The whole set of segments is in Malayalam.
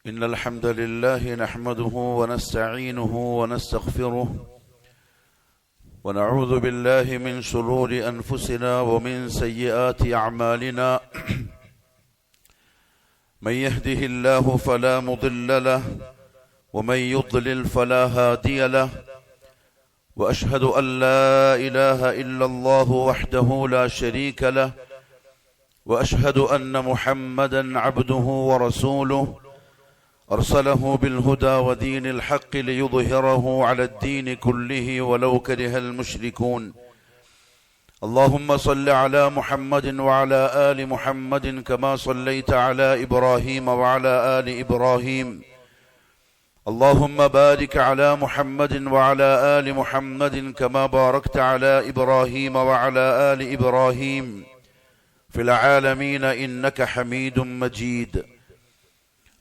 إن الحمد لله نحمده ونستعينه ونستغفره ونعوذ بالله من شرور أنفسنا ومن سيئات أعمالنا من يهده الله فلا مضل له ومن يضلل فلا هادي له وأشهد أن لا إله إلا الله وحده لا شريك له وأشهد أن محمدا عبده ورسوله أرسله بالهدى ودين الحق ليظهره على الدين كله ولو كره المشركون اللهم صل على محمد وعلى آل محمد كما صليت على إبراهيم وعلى آل إبراهيم اللهم بارك على محمد وعلى آل محمد كما باركت على إبراهيم وعلى آل إبراهيم في العالمين إنك حميد مجيد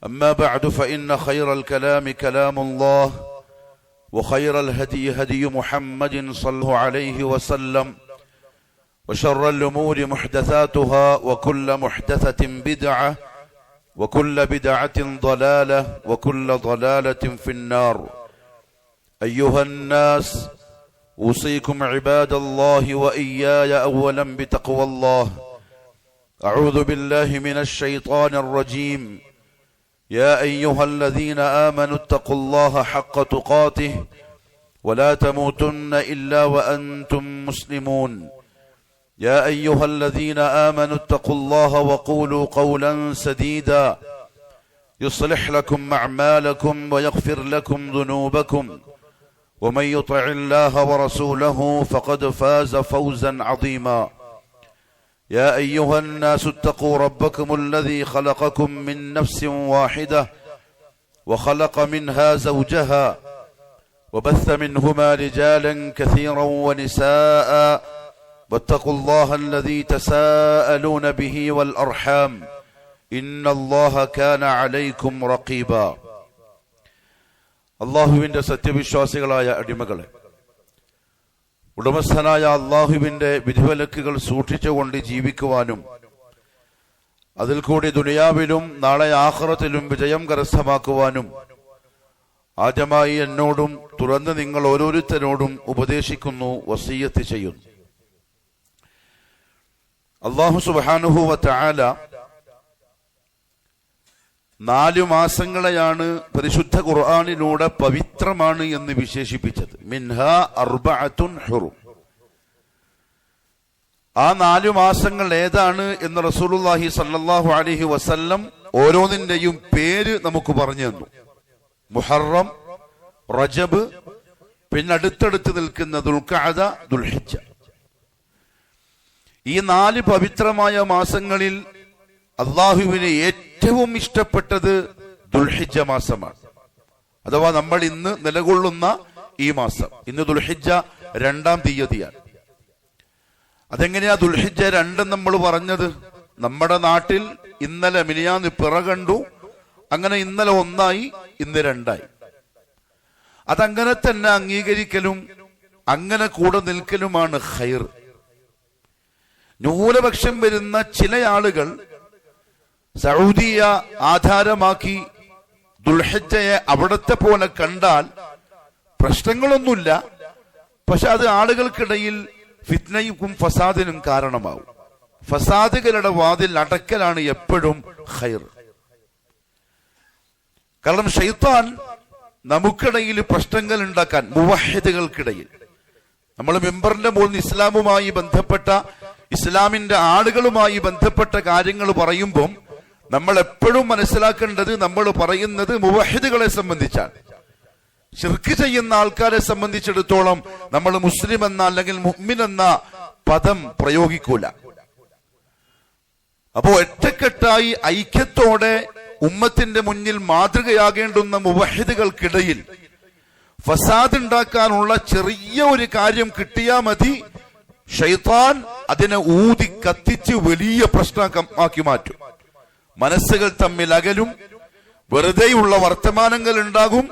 أما بعد فإن خير الكلام كلام الله وخير الهدي هدي محمد صلى الله عليه وسلم وشر الأمور محدثاتها وكل محدثة بدعة وكل بدعة ضلالة وكل ضلالة في النار أيها الناس أوصيكم عباد الله وإياي أولا بتقوى الله أعوذ بالله من الشيطان الرجيم يا أيها الذين آمنوا اتقوا الله حق تقاته ولا تموتن إلا وأنتم مسلمون يا أيها الذين آمنوا اتقوا الله وقولوا قولا سديدا يصلح لكم أعمالكم ويغفر لكم ذنوبكم ومن يطع الله ورسوله فقد فاز فوزا عظيما يا أيها الناس اتقوا ربكم الذي خلقكم من نفس واحدة وخلق منها زوجها وبث منهما رجالا كثيرا ونساء واتقوا الله الذي تساءلون به والأرحام إن الله كان عليكم رقيبا അല്ലാഹുവിന്റെ സത്യവിശ്വാസികളായ അടിമകളെ, ഉടമസ്ഥനായ അള്ളാഹുവിന്റെ വിധിവിലക്കുകൾ സൂക്ഷിച്ചുകൊണ്ട് ജീവിക്കുവാനും അതിൽ കൂടി ദുനിയാവിലും നാളെ ആഖിറത്തിലും വിജയം കരസ്ഥമാക്കുവാനും ആദ്യമായി എന്നോടും തുറന്ന് നിങ്ങൾ ഓരോരുത്തരോടും ഉപദേശിക്കുന്നു, വസിയ്യത്ത് ചെയ്യുന്നു. അല്ലാഹു സുബ്ഹാനഹു വ തആല 4 മാസങ്ങളെയാണ് പരിശുദ്ധ ഖുർആനിലൂടെ പവിത്രമാണ് എന്ന് വിശേഷിപ്പിച്ചത്. മിൻഹാ അർബഅത്തുൻ ഹുറും. ആ 4 മാസങ്ങൾ ഏതാണ് എന്ന് റസൂലുള്ളാഹി സ്വല്ലല്ലാഹു അലൈഹി വസല്ലം ഓരോന്നിന്റെയും പേര് നമുക്ക് പറഞ്ഞു തന്നു. മുഹറം, റജബ്, പിന്നെ അടുത്തടുത്ത് നിൽക്കുന്ന ദുൽഖഅദ, ദുൽഹിജ്ജ. ഈ 4 പവിത്രമായ മാസങ്ങളിൽ അള്ളാഹുവിന് ഏറ്റവും ഇഷ്ടപ്പെട്ടത് ദുൽഹിജ്ജ മാസമാണ്. അഥവാ നമ്മൾ ഇന്ന് നിലകൊള്ളുന്ന ഈ മാസം. ഇന്ന് ദുൽഹിജ്ജ 2-ാം തീയതിയാണ്. അതെങ്ങനെയാ ദുൽഹിജ്ജ 2 നമ്മൾ പറഞ്ഞത്? നമ്മുടെ നാട്ടിൽ ഇന്നലെ മിനിയാന്ന് പിറ കണ്ടു, അങ്ങനെ ഇന്നലെ 1ആയി, ഇന്ന് 2ആയി. അതങ്ങനെ തന്നെ അംഗീകരിക്കലും അങ്ങനെ കൂടെ നിൽക്കലുമാണ് ഖൈർ. ന്യൂനപക്ഷം വരുന്ന ചില ആളുകൾ സൗദിയ ആധാരമാക്കി ദുൽഹിജ്ജയെ അവിടത്തെ പോലെ കണ്ടാൽ പ്രശ്നങ്ങളൊന്നുമില്ല, പക്ഷെ അത് ആളുകൾക്കിടയിൽ ഫിത്നയ്ക്കും ഫസാദിനും കാരണമാവും. ഫസാദുകളുടെ വാതിൽ അടക്കലാണ് എപ്പോഴും ഖൈർ. കാരണം ശൈത്താൻ നമുക്കിടയിൽ പ്രശ്നങ്ങൾ ഉണ്ടാക്കാൻ, മുവഹിദുകൾക്കിടയിൽ, നമ്മൾ മെമ്പറിന്റെ മുകളിൽ ഇസ്ലാമുമായി ബന്ധപ്പെട്ട, ഇസ്ലാമിന്റെ ആളുകളുമായി ബന്ധപ്പെട്ട കാര്യങ്ങൾ പറയുമ്പോൾ നമ്മൾ എപ്പോഴും മനസ്സിലാക്കേണ്ടത് നമ്മൾ പറയുന്നത് മുവഹിദുകളെ സംബന്ധിച്ചാണ്. ശിർക്ക് ചെയ്യുന്ന ആൾക്കാരെ സംബന്ധിച്ചിടത്തോളം നമ്മൾ മുസ്ലിം എന്ന അല്ലെങ്കിൽ മുഅ്മിൻ എന്ന പദം പ്രയോഗിക്കൂല. അപ്പോ ഒറ്റക്കെട്ടായി ഐക്യത്തോടെ ഉമ്മത്തിന്റെ മുന്നിൽ മാതൃകയാകേണ്ടുന്ന മുവഹിദുകൾക്കിടയിൽ ഫസാദ് ഉണ്ടാക്കാനുള്ള ചെറിയ ഒരു കാര്യം കിട്ടിയാൽ മതി, ശൈത്താൻ അതിനെ ഊതി കത്തിച്ച് വലിയ പ്രശ്നമാക്കി മാറ്റും. മനസ്സുകൾ തമ്മിൽ അകലും, വെറുതെയുള്ള വർത്തമാനങ്ങൾ ഉണ്ടാകും,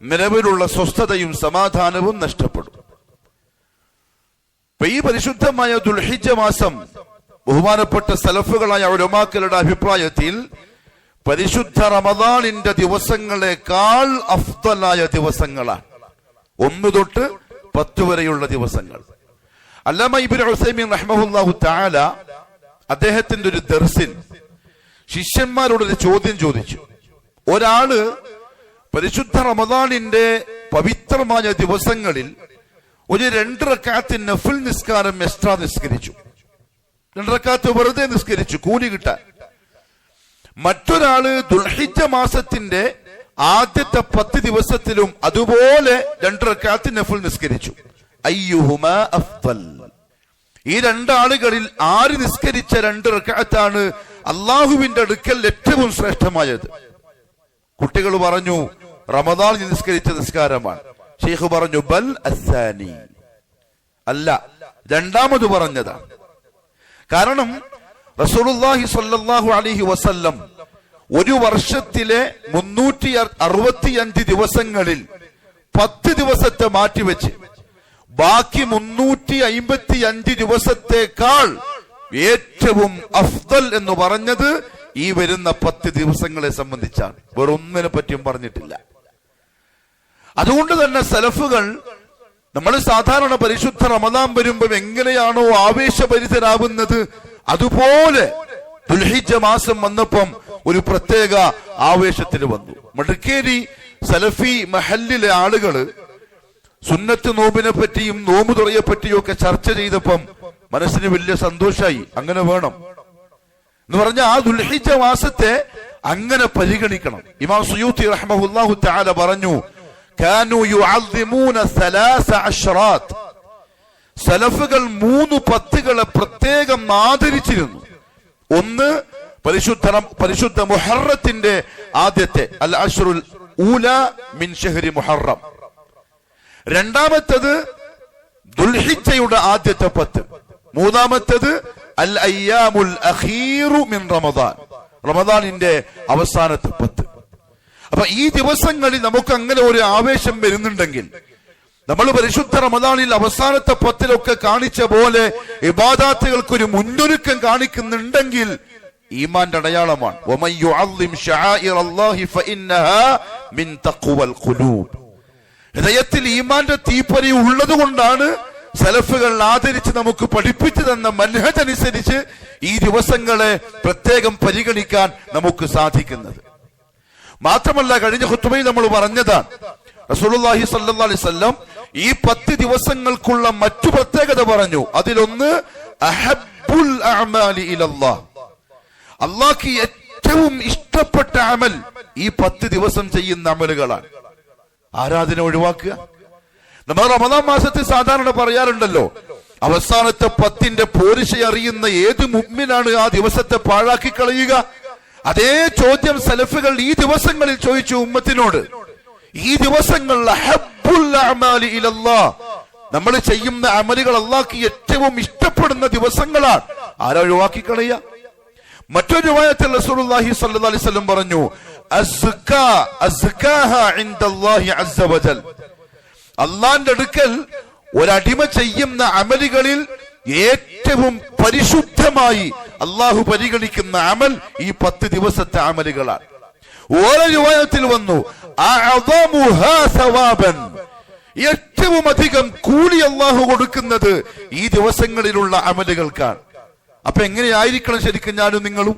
നിലവിലുള്ള സ്വസ്ഥതയും സമാധാനവും നഷ്ടപ്പെടും. ഈ പരിശുദ്ധമായ ദുൽഹിജ്ജ മാസം ബഹുമാനപ്പെട്ട സലഫുകളായ ഉലമാക്കളുടെ അഭിപ്രായത്തിൽ പരിശുദ്ധ റമദാനിന്റെ ദിവസങ്ങളെക്കാൾ അഫ്ദലായ ദിവസങ്ങളാണ് 1 തൊട്ട് 10 വരെയുള്ള ദിവസങ്ങൾ. അല്ലാമ ഇബ്നു ഉസൈമീൻ റഹ്മഹുല്ലാഹു തആല അദ്ദേഹത്തിന്റെ ഒരു ദർസിൽ ശിഷ്യന്മാരോടൊരു ചോദ്യം ചോദിച്ചു. ഒരാള് പരിശുദ്ധ റമദാനിന്റെ പവിത്രമായ ദിവസങ്ങളിൽ ഒരു 2 റക്അത്ത് നഫിൽ നിസ്കാരം എക്സ്ട്രാ നിസ്കരിച്ചു. 2 റക്അത്ത് വെറുതെ നിസ്കരിച്ചു കൂലി കിട്ടാൻ. മറ്റൊരാള് ദുൽഹിജ്ജ മാസത്തിന്റെ ആദ്യത്തെ 10 ദിവസത്തിലും അതുപോലെ 2 റക്അത്ത് നഫിൽ നിസ്കരിച്ചു. അയ്യുഹുമാ അഫ്ദൽ? ഈ 2 ആളുകളിൽ ആര് നിസ്കരിച്ച 2 റക്അത്താണ് അള്ളാഹുവിന്റെ അടുക്കൽ ഏറ്റവും ശ്രേഷ്ഠമായത്? കുട്ടികൾ പറഞ്ഞു റമദാനിൽ നിസ്കരിച്ച നിസ്കാരമാണ്. ഷെയ്ഖ് പറഞ്ഞു ബൽ അസ്സാനി, അല്ല, രണ്ടാമത് പറഞ്ഞതാണ്. കാരണം റസൂലുള്ളാഹി സ്വല്ലല്ലാഹു അലൈഹി വസല്ലം ഒരു വർഷത്തിലെ 365 ദിവസങ്ങളിൽ 10 ദിവസത്തെ മാറ്റിവെച്ച് ബാക്കി 355 ദിവസത്തേക്കാൾ ഏറ്റവും അഫ്ദൽ എന്ന് പറഞ്ഞത് ഈ വരുന്ന 10 ദിവസങ്ങളെ സംബന്ധിച്ചാണ്. വേറൊന്നിനെ പറ്റിയും പറഞ്ഞിട്ടില്ല. അതുകൊണ്ട് തന്നെ സലഫുകൾ, നമ്മൾ സാധാരണ പരിശുദ്ധ റമദാൻ വരുമ്പോൾ എങ്ങനെയാണോ ആവേശഭരിതരാകുന്നത്, അതുപോലെ ദുൽഹിജ്ജ മാസം വന്നപ്പം ഒരു പ്രത്യേക ആവേശത്തിൽ വന്നു. മടക്കേരി സലഫി മഹല്ലിലെ ആളുകള് സുന്നത്ത് നോമ്പിനെ പറ്റിയും നോമ്പ് തുറയെ പറ്റിയും ഒക്കെ ചർച്ച ചെയ്തപ്പം മനസ്സിന് വലിയ സന്തോഷായി. അങ്ങനെ വേണം എന്ന് പറഞ്ഞ ആ ദുൽഹിജ്ജ മാസത്തെ അങ്ങനെ പരിഗണിക്കണം. ഇമാം സുയൂത്തി റഹ്മഹുല്ലാഹു തആല പറഞ്ഞു, കാനൂ യുഅദ്ദിമൂന 3 അശ്റാത്ത്. സലഫുകൾ 3 പത്തുകളെ പ്രത്യേകം ആദരിച്ചിരുന്നു. ഒന്ന് പരിശുദ്ധ മുഹറത്തിന്റെ ആദ്യത്തെ അൽ അശ്റുൽ ഊല മിൻ ഷഹ്രി മുഹറം. രണ്ടാമത്തേത് ദുൽഹിജ്ജയുടെ ആദ്യത്തെ 10. മൂന്നാമത്തേത് അൽ അയ്യാമുൽ അഖീറു മിൻ റമദാൻ, റമദാനിന്റെ അവസാനത്തെ 10. അപ്പൊ ഈ ദിവസങ്ങളിൽ നമുക്ക് അങ്ങനെ ഒരു ആവേശം വരുന്നുണ്ടെങ്കിൽ, നമ്മൾ പരിശുദ്ധ റമദാനിൽ അവസാനത്തെ 10 കാണിച്ച പോലെ ഇബാദാത്തുകൾക്കൊരു മുന്നൊരുക്കം കാണിക്കുന്നുണ്ടെങ്കിൽ ഈമാന്റെ അടയാളമാണ്. വമൻ യുഅദ്ദിം ശആഇറല്ലാഹി ഫഇന്നഹാ മിൻ തഖ്വൽ ഖുലൂബ്. ഹൃദയത്തിൽ ഈമാന്റെ തീപ്പൊരി ഉള്ളത് കൊണ്ടാണ് സലഫുകൾ ആദരിച്ച് നമുക്ക് പഠിപ്പിച്ചു തന്ന മൻഹജ് അനുസരിച്ച് ഈ ദിവസങ്ങളെ പ്രത്യേകം പരിഗണിക്കാൻ നമുക്ക് സാധിക്കുന്നത്. മാത്രമല്ല, കഴിഞ്ഞ ഖുത്ബയിൽ നമ്മൾ പറഞ്ഞതാണ്, റസൂലുള്ളാഹി സ്വല്ലല്ലാഹു അലൈഹി വസല്ലം ഈ 10 ദിവസങ്ങൾക്കുള്ള മറ്റു പ്രത്യേകത പറഞ്ഞു. അതിലൊന്ന് അഹബ്ബുൽ അഅമാലി ഇലല്ലാഹ്, അല്ലാഹുക്ക് ഏറ്റവും ഇഷ്ടപ്പെട്ട അമൽ ഈ 10 ദിവസം ചെയ്യുന്ന അമലുകളാണ്. ആരാധന ഒഴിവാക്കുക. നമ്മൾ റമദാൻ മാസത്തിൽ സാധാരണ പറയാറുണ്ടല്ലോ, അവസാനത്തെ 10ന്റെ പോരിശ അറിയുന്ന ഏത് മുഅ്മിനാണ് ആ ദിവസത്തെ പാഴാക്കി കളയുക? അതേ ചോദ്യം സലഫുകൾ ഈ ദിവസങ്ങളിൽ ചോദിച്ചു ഉമ്മത്തിനോട്. ഈ ദിവസങ്ങൾ അഹബ്ബുൽ അഅമാലി ഇലല്ലാഹ്, നമ്മൾ ചെയ്യുന്ന അമലുകൾ അല്ലാഹുക്ക് ഏറ്റവും ഇഷ്ടപ്പെടുന്ന ദിവസങ്ങളാണ്. ആരാ ഒഴിവാക്കി കളയുക? മറ്റൊരു റിവായത്തിൽ റസൂലുള്ളാഹി സ്വല്ലല്ലാഹു അലൈഹി വസല്ലം പറഞ്ഞു, അസ്കാഹാ ഇൻദല്ലാഹി അസ്സ വജൽ, അല്ലാഹുവിന്റെ അടുക്കൽ ഒരടിമ ചെയ്യുന്ന അമലുകളിൽ ഏറ്റവും പരിശുദ്ധമായി അല്ലാഹു പരിഗണിക്കുന്ന അമൽ ഈ 10 ദിവസത്തെ അമലുകളാണ്. ഓരോ റിവായത്തിൽ വന്നു അഅദമുഹാ സവാബൻ, ഏറ്റവും അധികം കൂലി അല്ലാഹു കൊടുക്കുന്നത് ഈ ദിവസങ്ങളിലുള്ള അമലുകൾക്കാണ്. അപ്പൊ എങ്ങനെയായിരിക്കണം ശരിക്കും ഞാനും നിങ്ങളും?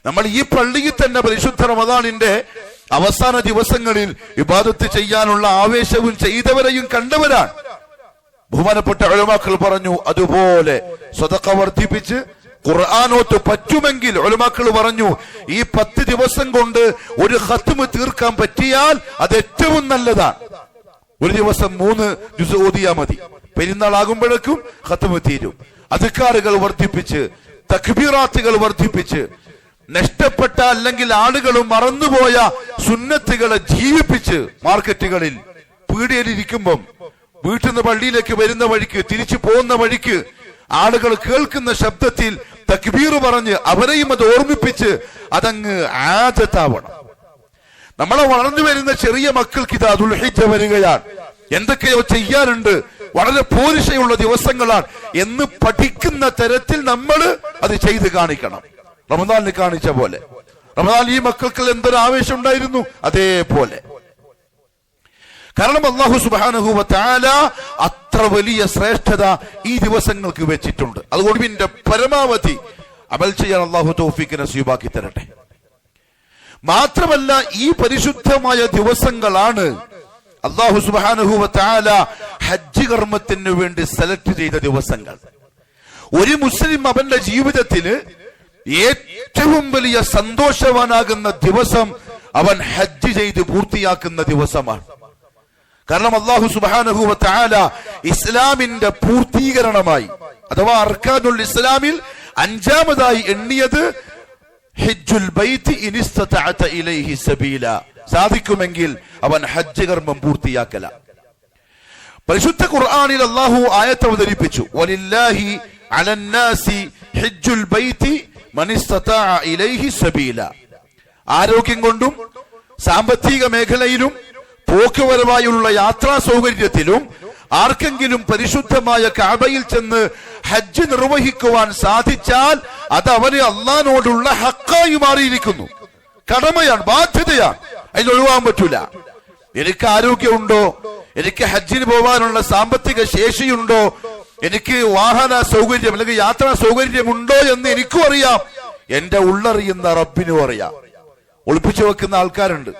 നമ്മൾ ഈ പള്ളിയിൽ തന്നെ പരിശുദ്ധ റമദാനിന്റെ അവസാന ദിവസങ്ങളിൽ ഇബാദത്ത് ചെയ്യാനുള്ള ആവേശവും ചെയ്തവരെയും കണ്ടവരാണ്. ബഹുമാനപ്പെട്ട ഉലമാക്കൾ പറഞ്ഞു, അതുപോലെ സദഖ വർദ്ധിപ്പിച്ച് ഖുർആനോത്ത് പറ്റുമെങ്കിൽ ഉലമാക്കൾ പറഞ്ഞു ഈ 10 ദിവസം കൊണ്ട് ഒരു ഖത്മ് തീർക്കാൻ പറ്റിയാൽ അത് ഏറ്റവും നല്ലതാണ്. ഒരു ദിവസം 3 ജുസ് ഓതിയാ മതി. പെരുന്നാളാകുമ്പോഴേക്കും ഖത്മ് തീരും. അദ്കാറുകൾ വർദ്ധിപ്പിച്ച്, തക്ബീറാത്തുകൾ വർദ്ധിപ്പിച്ച്, നഷ്ടപ്പെട്ട അല്ലെങ്കിൽ ആളുകൾ മറന്നുപോയ സുന്നത്തുകളെ ജീവിപ്പിച്ച്, മാർക്കറ്റുകളിൽ പീടികയിലിരിക്കുമ്പം വീട്ടിൽ നിന്ന് പള്ളിയിലേക്ക് വരുന്ന വഴിക്ക് തിരിച്ചു പോകുന്ന വഴിക്ക് ആളുകൾ കേൾക്കുന്ന ശബ്ദത്തിൽ തക്ബീർ പറഞ്ഞ് അവരെയും അത് ഓർമ്മിപ്പിച്ച് അതങ്ങ് ആദത്താവണം. നമ്മളെ വളർന്നു വരുന്ന ചെറിയ മക്കൾക്ക് ഇതാ ദുൽഹിജ്ജ വരികയാണ്, എന്തൊക്കെയോ ചെയ്യാനുണ്ട്, വളരെ പോരിശയുള്ള ദിവസങ്ങളാണ് എന്ന് പഠിക്കുന്ന തരത്തിൽ നമ്മൾ അത് ചെയ്ത് കാണിക്കണം. റമദാനിൽ കാണിച്ച പോലെ. റമദാൻ ഈ മക്കൾക്ക് എന്തൊരു ആവേശം ഉണ്ടായിരുന്നു. അതേപോലെ കാരണം അല്ലാഹു സുബ്ഹാനഹു വ തആല അത്ര വലിയ ശ്രേഷ്ഠത ഈ ദിവസങ്ങൾക്ക് വെച്ചിട്ടുണ്ട്. അതുകൊണ്ട് ഇതിന്റെ പരമാവധി അമൽ ചെയ്യാൻ അല്ലാഹു തൗഫീഖ് നസീബാക്കി തരട്ടെ. മാത്രമല്ല ഈ പരിശുദ്ധമായ ദിവസങ്ങളാണ് അല്ലാഹു സുബ്ഹാനഹു വ തആല ഹജ്ജ് കർമ്മത്തിന് വേണ്ടി സെലക്ട് ചെയ്ത ദിവസങ്ങൾ. ഒരു മുസ്ലിം അവന്റെ ജീവിതത്തിന് ഏറ്റവും വലിയ സന്തോഷവാനാകുന്ന ദിവസം അവൻ ഹജ്ജ് ചെയ്ത് പൂർത്തിയാക്കുന്ന ദിവസമാണ്. കാരണം അല്ലാഹു സുബ്ഹാനഹു വ തആല ഇസ്ലാമിന്റെ പൂർത്തീകരണമായി അഥവാ അർക്കാനുൽ ഇസ്ലാമിൽ അഞ്ചാമതായി എണ്ണിയത് ഹജ്ജുൽ ബൈത്ത് ഇൻ ഇസ്തതഅത ഇലൈഹി സബീല, സാധിക്കുമെങ്കിൽ അവൻ ഹജ്ജ് കർമ്മം പൂർത്തിയാക്കല. പരിശുദ്ധ ഖുർആനിൽ അല്ലാഹു ആയത്ത് അവതരിപ്പിച്ചു, വലില്ലാഹി അലന്നാസി ഹജ്ജുൽ ബൈത്ത് മൻ ഇസ്തതഅ ഇലൈഹി സബീല. ആരോഗ്യം കൊണ്ടും സാമ്പത്തിക മേഖലയിലും പോക്കുവരവായുള്ള യാത്രാ സൗകര്യത്തിലും ആർക്കെങ്കിലും പരിശുദ്ധമായ കഅബയിൽ ചെന്ന് ഹജ്ജ് നിർവഹിക്കുവാൻ സാധിച്ചാൽ അത് അവന് അള്ളാഹിനോടുള്ള ഹക്കായി മാറിയിരിക്കുന്നു. കടമയാണ്, ബാധ്യതയാണ്, അതിലൊഴിവാൻ പറ്റൂല. എനിക്ക് ആരോഗ്യമുണ്ടോ, എനിക്ക് ഹജ്ജിന് പോകാനുള്ള സാമ്പത്തിക ശേഷിയുണ്ടോ, എനിക്ക് വാഹന സൗകര്യം അല്ലെങ്കിൽ യാത്രാ സൗകര്യമുണ്ടോ എന്ന് എനിക്കും അറിയാം, എന്റെ ഉള്ളറിയുന്ന റബ്ബിനും അറിയാം. ഒളിപ്പിച്ചു വെക്കുന്ന ആൾക്കാരുണ്ട്.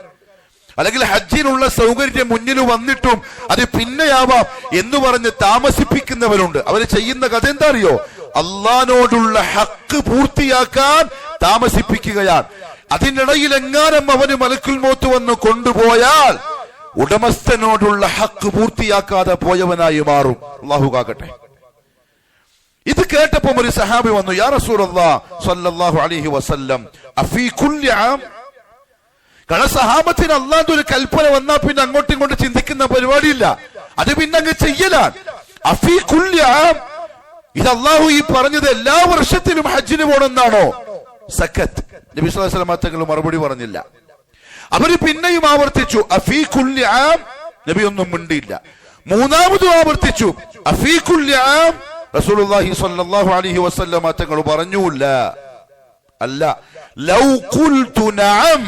അല്ലെങ്കിൽ ഹജ്ജിനുള്ള സൗകര്യം മുന്നിൽ വന്നിട്ടും അത് പിന്നെയാവാം എന്ന് പറഞ്ഞ് താമസിപ്പിക്കുന്നവരുണ്ട്. അവർ ചെയ്യുന്ന കഥ എന്താ അറിയോ? അള്ളാഹിനോടുള്ള ഹക്ക് പൂർത്തിയാക്കാൻ താമസിപ്പിക്കുകയാണ്. അതിനിടയിൽ എങ്ങാനും അവന് മലക്കുൽ മൗത്ത് വന്ന് കൊണ്ടുപോയാൽ ഉടമസ്ഥനോടുള്ള ഹക്ക് പൂർത്തിയാക്കാതെ പോയവനായി മാറും. അല്ലാഹു കാക്കട്ടെ. ഇത് കേട്ടപ്പോൾ ഒരു സഹാബി വന്നു, യാ റസൂലല്ലാഹ് സ്വല്ലല്ലാഹു അലൈഹി വസല്ലം അഫീ കുല്ലി ആം. കാരണം സഹാബത്തിന് അല്ലാഹുവിന്റെ ഒരു കൽപ്പന വന്നാൽ പിന്നെ അങ്ങോട്ടും ഇങ്ങോട്ടും ചിന്തിക്കുന്ന പരിപാടിയില്ല, അത് പിന്നെ അങ്ങ് ചെയ്യലാണ്. അഫീ കുല്ലി ആം, ഇത് അല്ലാഹു ഈ പറഞ്ഞത് എല്ലാ വർഷത്തിലും ഹജ്ജിന് പോകണമെന്നാണോ? സക്കത്ത്. നബി സല്ലല്ലാഹു അലൈഹി വസല്ലം തങ്ങൾ മറുപടി പറഞ്ഞില്ല. അവര് പിന്നെയും ആവർത്തിച്ചു അഫീ കുല്ലി ആം, നബി ഒന്നും മിണ്ടിയില്ല. മൂന്നാമതും ആവർത്തിച്ചു അഫീ കുല്ലി ആം. റസൂലുള്ളാഹി സ്വല്ലല്ലാഹു അലൈഹി വസല്ലം തങ്ങൾ പറഞ്ഞൂല്ല, അല്ല, ലൗ ഖുൽതു നഅം,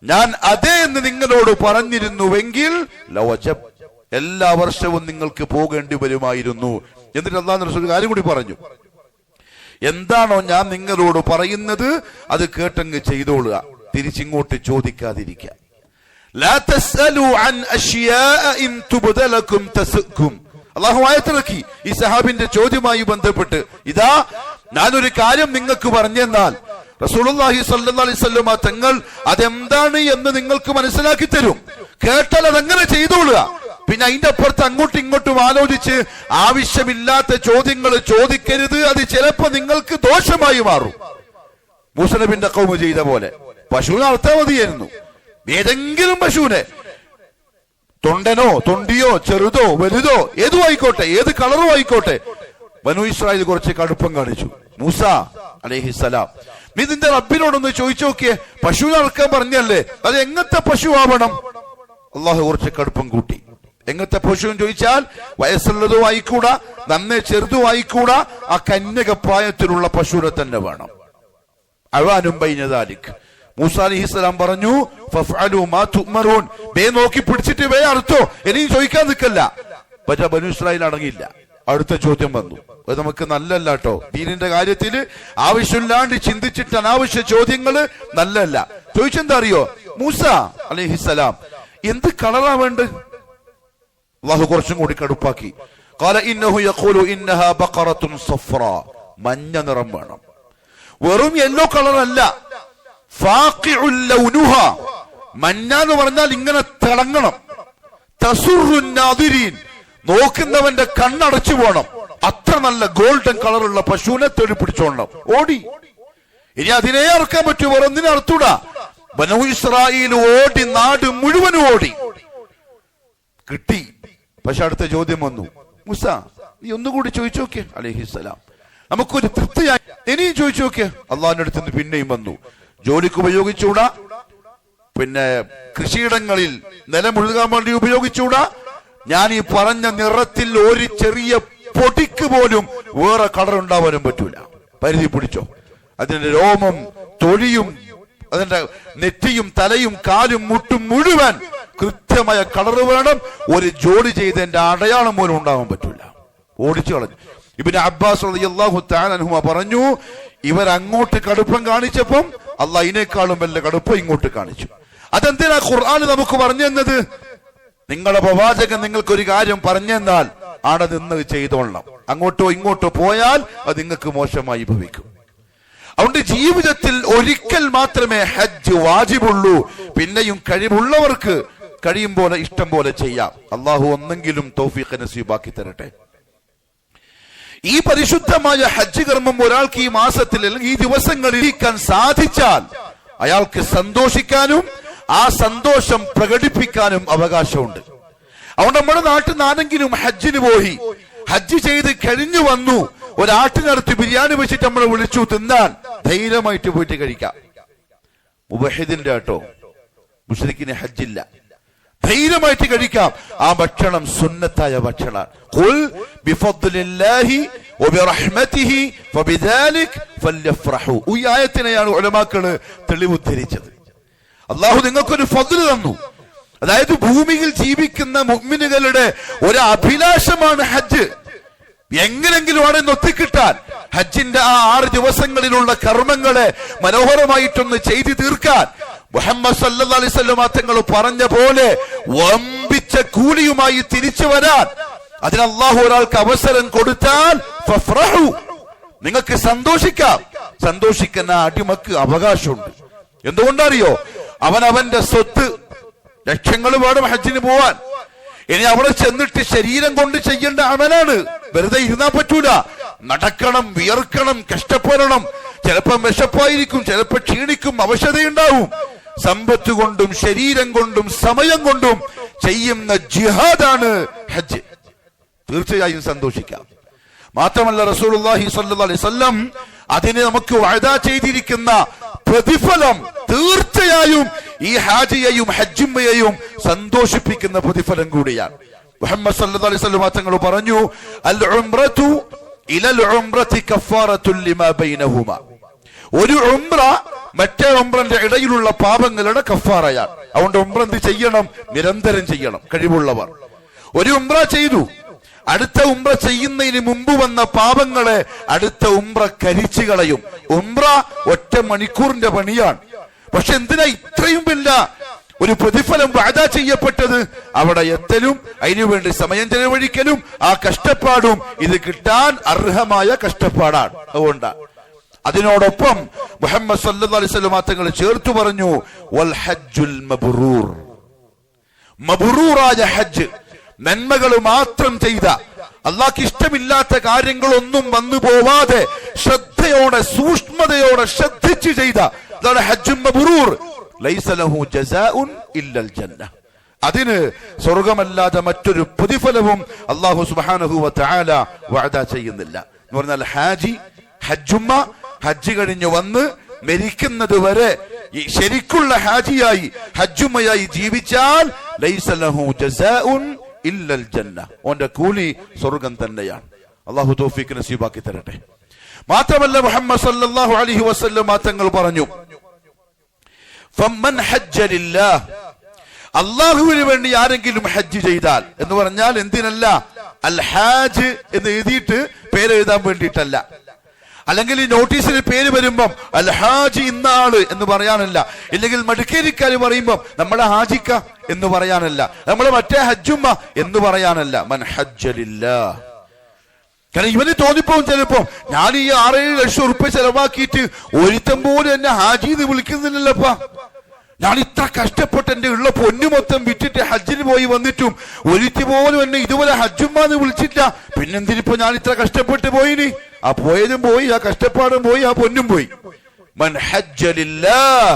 ഞാൻ അതേ എന്ന് നിങ്ങളോട് പറഞ്ഞിരുന്നുവെങ്കിൽ ലവജബ്, എല്ലാ വർഷവും നിങ്ങൾക്ക് പോകേണ്ടി വരുമായിരുന്നു. എന്നിട്ട് അല്ലാഹു റസൂൽ കാര്യം കൂടി പറഞ്ഞു, എന്താണോ ഞാൻ നിങ്ങളോട് പറയുന്നത് അത് കേട്ടങ്ങ് ചെയ്തോളുക, തിരിച്ചിങ്ങോട്ട് ചോദിക്കാതിരിക്കുക. ലാ തസ്അലു അൻ അശ്യാഅ ഇൻ തുബ്ദ ലക്കും തസ്കും. അല്ലാഹു ആയത്തിറക്കി ഈ സഹാബിന്റെ ചോദ്യവുമായി ബന്ധപ്പെട്ട്, ഇതാ ഞാനൊരു കാര്യം നിങ്ങൾക്ക് പറഞ്ഞെന്നാൽ റസൂലുള്ളാഹി സ്വല്ലല്ലാഹു അലൈഹി വസല്ലം തങ്ങൾ അതെന്താണ് എന്ന് നിങ്ങൾക്ക് മനസ്സിലാക്കി തരും. കേട്ടാൽ അതെങ്ങനെ ചെയ്തോളുക. പിന്നെ അതിന്റെ അപ്പുറത്ത് അങ്ങോട്ടും ഇങ്ങോട്ടും ആലോചിച്ച് ആവശ്യമില്ലാത്ത ചോദ്യങ്ങൾ ചോദിക്കരുത്, അത് ചിലപ്പോ നിങ്ങൾക്ക് ദോഷമായി മാറും. മൂസ നബിന്റെ ഖൗമ ചെയ്ത പോലെ പശുവിനെ അർത്ഥം മതിയായിരുന്നു. ഏതെങ്കിലും പശുവിനെ, തൊണ്ടനോ തൊണ്ടിയോ ചെറുതോ വലുതോ ഏതും ആയിക്കോട്ടെ, ഏത് കളറും ആയിക്കോട്ടെ, ബനൂ ഇസ്രായേൽ കുറച്ച് കടുപ്പം കാണിച്ചു. മൂസ അലൈഹിസ്സലാം, നീ നിന്റെ റബ്ബിനോടൊന്ന് ചോദിച്ചു നോക്കിയേ, പശുവിനെ അറക്കാൻ പറഞ്ഞല്ലേ, അത് എങ്ങനത്തെ പശു ആവണം? അള്ളാഹു കുറച്ച് കടുപ്പം കൂട്ടി. എങ്ങനത്തെ പശു ചോദിച്ചാൽ വയസ്സുള്ളതും ആയിക്കൂടാ, നന്നേ ചെറുതും ആയിക്കൂടാ, ആ കന്യക പ്രായത്തിലുള്ള പശുവിനെ തന്നെ വേണം. അവാനും ബൈനദാലിക്. മൂസ അലൈഹിസ്സലാം പറഞ്ഞു ഫഫ്അലു മാ തുഅ്മറൂൻ, ബേ നോക്കി പിടിച്ചിട്ട് വേ അർത്ഥോ, ഇനിയും ചോദിക്കാൻ നിൽക്കല്ല. പക്ഷെ ബനൂ ഇസ്രായേൽ അടങ്ങിയില്ല. അടുത്ത ചോദ്യം വന്നു. അത് നമുക്ക് നല്ലല്ല കേട്ടോ. ദീനിന്റെ കാര്യത്തിൽ ആവശ്യമില്ലാണ്ട് ചിന്തിച്ചിട്ട് അനാവശ്യ ചോദ്യങ്ങള് നല്ലല്ല. ചോദിച്ചെന്താ അറിയോ? മൂസ അലൈഹിസ്സലാം, എന്ത് കളറാ വേണ്ടത്? അല്ലാഹു കുറച്ചും കൂടി കടുപ്പാക്കി. ഖാല ഇന്നഹു യഖൂലു ഇന്നഹാ ബഖറത്തുൻ സഫ്റാ, മഞ്ഞ നിറം വേണം. വെറും യെല്ലോ കളർ അല്ല, ഫാഖിഉൽ ലൗനുഹാ, മഞ്ഞ എന്ന് പറഞ്ഞാൽ ഇങ്ങനെ തിളങ്ങണം. തസുറുൻ നാദിരീൻ, നോക്കുന്നവന്റെ കണ്ണടച്ചു പോണം. അത്ര നല്ല ഗോൾഡൻ കളറുള്ള പശുവിനെ തേടി പിടിച്ചോണം. ഓടി. ഇനി അതിനെ അറക്കാൻ പറ്റൂ, വേറെ ഒന്നിനെ അറുത്തൂടാ. ബനൂ ഇസ്രായേൽ ഓടി, നാട് മുഴുവനും ഓടി. കിട്ടി. പക്ഷെ അടുത്ത ചോദ്യം വന്നു, മൂസ നീ ഒന്നുകൂടി ചോദിച്ചു നോക്കിയേ അലൈഹിസ്സലാം, നമുക്കൊരു തൃപ്തിയായി, ഇനിയും ചോദിച്ചു നോക്കിയേ. അള്ളാഹിന്റെ അടുത്ത് നിന്ന് പിന്നെയും വന്നു, ജോലിക്ക് ഉപയോഗിച്ചൂടാ, പിന്നെ കൃഷിയിടങ്ങളിൽ നിലമുഴുകാൻ വേണ്ടി ഉപയോഗിച്ചൂടാ, ഞാൻ ഈ പറഞ്ഞ നിറത്തിൽ ഒരു ചെറിയ പൊടിക്ക് പോലും വേറെ കളർ ഉണ്ടാവാനും പറ്റൂല. പരിധി പിടിച്ചോ. അതിന്റെ രോമം തൊലിയും അതിന്റെ നെറ്റിയും തലയും കാലും മുട്ടും മുഴുവൻ കൃത്യമായ കളർ വേണം. ഒരു ജോലി ചെയ്തതിന്റെ അടയാളം പോലും ഉണ്ടാവാൻ പറ്റില്ല. ഓടിച്ചു കളഞ്ഞു. ഇബ്നു അബ്ബാസ് റളിയല്ലാഹു തആല അൻഹുമ പറഞ്ഞു, ഇവർ അങ്ങോട്ട് കടുപ്പം കാണിച്ചപ്പം അള്ളാഹ് അതിനേക്കാളും വല്ല കടുപ്പം ഇങ്ങോട്ട് കാണിച്ചു. അതെന്തിനാ ഖുർആൻ നമുക്ക് പറഞ്ഞു തന്നത്? നിങ്ങളുടെ പ്രവാചകൻ നിങ്ങൾക്കൊരു കാര്യം പറഞ്ഞെന്നാൽ ആടെ നിന്ന് ചെയ്തോളണം. അങ്ങോട്ടോ ഇങ്ങോട്ടോ പോയാൽ അത് നിങ്ങൾക്ക് മോശമായി ഭവിക്കും. അതുകൊണ്ട് ജീവിതത്തിൽ ഒരിക്കൽ മാത്രമേ ഹജ്ജ് വാജിബുള്ളൂ. പിന്നെയും കഴിവുള്ളവർക്ക് കഴിയും പോലെ ഇഷ്ടം പോലെ ചെയ്യാം. അള്ളാഹു ഒന്നെങ്കിലും തൗഫീഖ് നസീബാക്കി തരട്ടെ. ഈ പരിശുദ്ധമായ ഹജ്ജ് കർമ്മം ഒരാൾക്ക് ഈ മാസത്തിൽ അല്ലെങ്കിൽ ഈ ദിവസങ്ങളിൽ ഇരിക്കാൻ സാധിച്ചാൽ അയാൾക്ക് സന്തോഷിക്കാനും ആ സന്തോഷം പ്രകടിപ്പിക്കാനും അവകാശമുണ്ട്. അതുകൊണ്ട് നമ്മുടെ നാട്ടിൽ നിന്ന് ആരെങ്കിലും ഹജ്ജിന് പോയി ഹജ്ജ് ചെയ്ത് കഴിഞ്ഞു വന്നു, ഒരാട്ടിനടുത്ത് ബിരിയാണി വെച്ചിട്ട് നമ്മളെ വിളിച്ചു തിന്നാൻ ധൈര്യമായിട്ട് പോയിട്ട് കഴിക്കാം. മുവഹിദിന്റെ കേട്ടോ, മുശ്രിക്കിന് ഹജ്ജില്ല, ധൈര്യമായിട്ട് കഴിക്കാം. ആ ഭക്ഷണം സുന്നത്തായ ഭക്ഷണമാണ്. ഖുൽ ബിഫദ്ലില്ലാഹി വബിറഹ്മതിഹി ഫബിദാലിക ഫല്യഫ്റഹു. ഈ ആയത്തിനെയാണ് ഉലമാക്കള് തെളിവുദ്ധരിച്ചത്. അള്ളാഹു നിങ്ങൾക്കൊരു ഫദ്ല് തന്നു. അതായത് ഭൂമിയിൽ ജീവിക്കുന്ന മുഅ്മിനുകളുടെ ഒരു അഭിലാഷമാണ് ഹജ്ജ്. എങ്ങനെങ്കിലും അവിടെ ഒത്തിക്കിട്ടാൻ ഹജ്ജിന്റെ ആ 6 ദിവസങ്ങളിലുള്ള കർമ്മങ്ങളെ മനോഹരമായിട്ടൊന്ന് ചെയ്തു തീർക്കാൻ മുഹമ്മദ് സല്ലല്ലാഹു അലൈഹി വസല്ലം തങ്ങൾ പറഞ്ഞ പോലെ വമ്പിച്ച കൂലിയുമായി തിരിച്ചു വരാൻ അതിന് അള്ളാഹു ഒരാൾക്ക് അവസരം കൊടുത്താൽ ഫഫ്റഹു, നിങ്ങൾക്ക് സന്തോഷിക്കാം. സന്തോഷിക്കുന്ന അടിമക്ക് അവകാശമുണ്ട്. എന്തുകൊണ്ടറിയോ? അവന്റെ സ്വത്ത് ലക്ഷങ്ങൾ വേണം ഹജ്ജിന് പോവാൻ. ഇനി അവിടെ ചെന്നിട്ട് ശരീരം കൊണ്ട് ചെയ്യേണ്ട അമലാണ്. വെറുതെ ഇരുന്നാ പറ്റൂല. നടക്കണം, വിയർക്കണം, കഷ്ടപ്പെടണം. ചിലപ്പം വിശപ്പായിരിക്കും, ചിലപ്പോ ക്ഷീണിക്കും, അവശതയുണ്ടാവും. സമ്പത്ത് കൊണ്ടും ശരീരം കൊണ്ടും സമയം കൊണ്ടും ചെയ്യുന്ന ജിഹാദാണ് ഹജ്ജ്. തീർച്ചയായും സന്തോഷിക്കാം. മാത്രമല്ല റസൂലുള്ളാഹി സ്വല്ലല്ലാഹു അലൈഹി വസല്ലം അതിന് നമുക്ക് വഅദ ചെയ്തിരിക്കുന്ന പ്രതിഫലം തീർച്ചയായും ഈ ഹാജിയെയും ഹജ്ജുമ്മയെയും സന്തോഷിപ്പിക്കുന്ന പ്രതിഫലം കൂടിയാണ്. മുഹമ്മദ് സല്ലല്ലാഹു അലൈഹി വസല്ലം തങ്ങൾ പറഞ്ഞു, അൽ ഉംറതു ഇലൽ ഉംറതി കഫാറത്തുൻ ലിമാ ബൈനഹുമാ. ഒരു ഉംറ മറ്റേ ഉംറന്റെ ഇടയിലുള്ള പാപങ്ങളുടെ കഫാറയാണ്. അതുകൊണ്ട് ഉംറ എന്ത് ചെയ്യണം? നിരന്തരം ചെയ്യണം. കഴിവുള്ളവർ ഒരു ഉംറ ചെയ്തു, അടുത്ത ഉംറ ചെയ്യുന്നതിന് മുമ്പ് വന്ന പാപങ്ങളെ അടുത്ത ഉംറ കരിച്ചു കളയും. ഉംറ 1 മണിക്കൂറിന്റെ പണിയാണ്. പക്ഷെ എന്തിനാ ഇത്രയും വലിയ ഒരു പ്രതിഫലം വഅദ ചെയ്യപ്പെട്ടത്? അവിടെ എത്തലും അതിനുവേണ്ടി സമയം ചെലവഴിക്കലും ആ കഷ്ടപ്പാടും ഇത് കിട്ടാൻ അർഹമായ കഷ്ടപ്പാടാണ്. അതുകൊണ്ടാണ് അതിനോടൊപ്പം മുഹമ്മദ് സല്ലല്ലാഹു അലൈഹി വസല്ലം തങ്ങൾ ചേർത്തു പറഞ്ഞു, വൽ ഹജ്ജുൽ മബ്റൂർ. മബ്റൂറായ ഹജ്ജ്, നന്മകൾ മാത്രം ചെയ്ത, അള്ളാഹ്ക്ക് ഇഷ്ടമില്ലാത്ത കാര്യങ്ങളൊന്നും വന്നു പോവാതെ ശ്രദ്ധയോടെ സൂക്ഷ്മതയോടെ ശ്രദ്ധിച്ചു ചെയ്ത അതാണ് ഹജ്ജുൽ മബ്റൂർ. ലൈസ ലഹു ജസാഉൻ ഇല്ലൽ ജന്ന. അതിന് സ്വർഗമല്ലാതെ മറ്റൊരു പ്രതിഫലവും അല്ലാഹു സുബ്ഹാനഹു വ തആല വഅദ ചെയ്യുന്നില്ല. എന്ന് പറഞ്ഞാൽ ഹജ്ജുമ്മ ഹജ്ജ് കഴിഞ്ഞു വന്ന് മരിക്കുന്നത് വരെ ശരിക്കുള്ള ഹാജിയായി ഹജ്ജുമ്മയായി ജീവിച്ചാൽ ലൈസ ലഹു ജസാഉൻ ഇല്ലൽ ജന്ന. ഓന്റെ കൂലി സ്വർഗം തന്നെയാണ്. അല്ലാഹു തൗഫീഖ് നസീബാക്കി തരട്ടെ. മാത്രമല്ല മുഹമ്മദ് സല്ലല്ലാഹു അലൈഹി വസല്ലം തങ്ങൾ പറഞ്ഞു, ഫമൻ ഹജ്ജ ലില്ലാഹ്, അല്ലാഹുവിന് വേണ്ടി ആരെങ്കിലും ഹജ്ജ് ചെയ്താൽ എന്ന് പറഞ്ഞാൽ എന്തിനല്ല, അൽ ഹാജ് എന്ന് എഴുതിയിട്ട് പേര് എഴുതാൻ വേണ്ടിയിട്ടല്ല. അല്ലെങ്കിൽ ഈ നോട്ടീസിന് പേര് വരുമ്പം അൽ ഹാജി ഇന്ന ആള് എന്ന് പറയാനല്ല. ഇല്ലെങ്കിൽ മടിക്കേരിക്കാര് പറയുമ്പം നമ്മുടെ ഹാജിക്ക എന്ന് പറയാനല്ല, നമ്മളെ മറ്റേ ഹജ്ജുമ്മ എന്ന് പറയാനല്ല. മൻ ഹജ്ജ ലില്ലാഹ്. കാരണം ഇവന് തോന്നിപ്പോവും ചിലപ്പോ, ഞാൻ ഈ 6-7 ലക്ഷം ഉറുപ്പ്യ ചെലവാക്കിയിട്ട് ഒരുത്തം പോലും എന്നെ ഹാജി എന്ന് വിളിക്കുന്നില്ലല്ലപ്പാ. ഞാൻ ഇത്ര കഷ്ടപ്പെട്ട് എന്റെ ഉള്ള പൊന്നു മൊത്തം വിറ്റിട്ട് ഹജ്ജിന് പോയി വന്നിട്ടും ഒരുത്തി പോലും എന്നെ ഇതുപോലെ ഹജ്ജുമ്മാന്ന് വിളിച്ചില്ല. പിന്നെന്തിനിപ്പോ ഞാൻ ഇത്ര കഷ്ടപ്പെട്ട് പോയിനി? ആ പോയതും പോയി, ആ കഷ്ടപ്പാടും പോയി, ആ പൊന്നും പോയി. മൻ ഹജ്ജ ലില്ലാഹ്,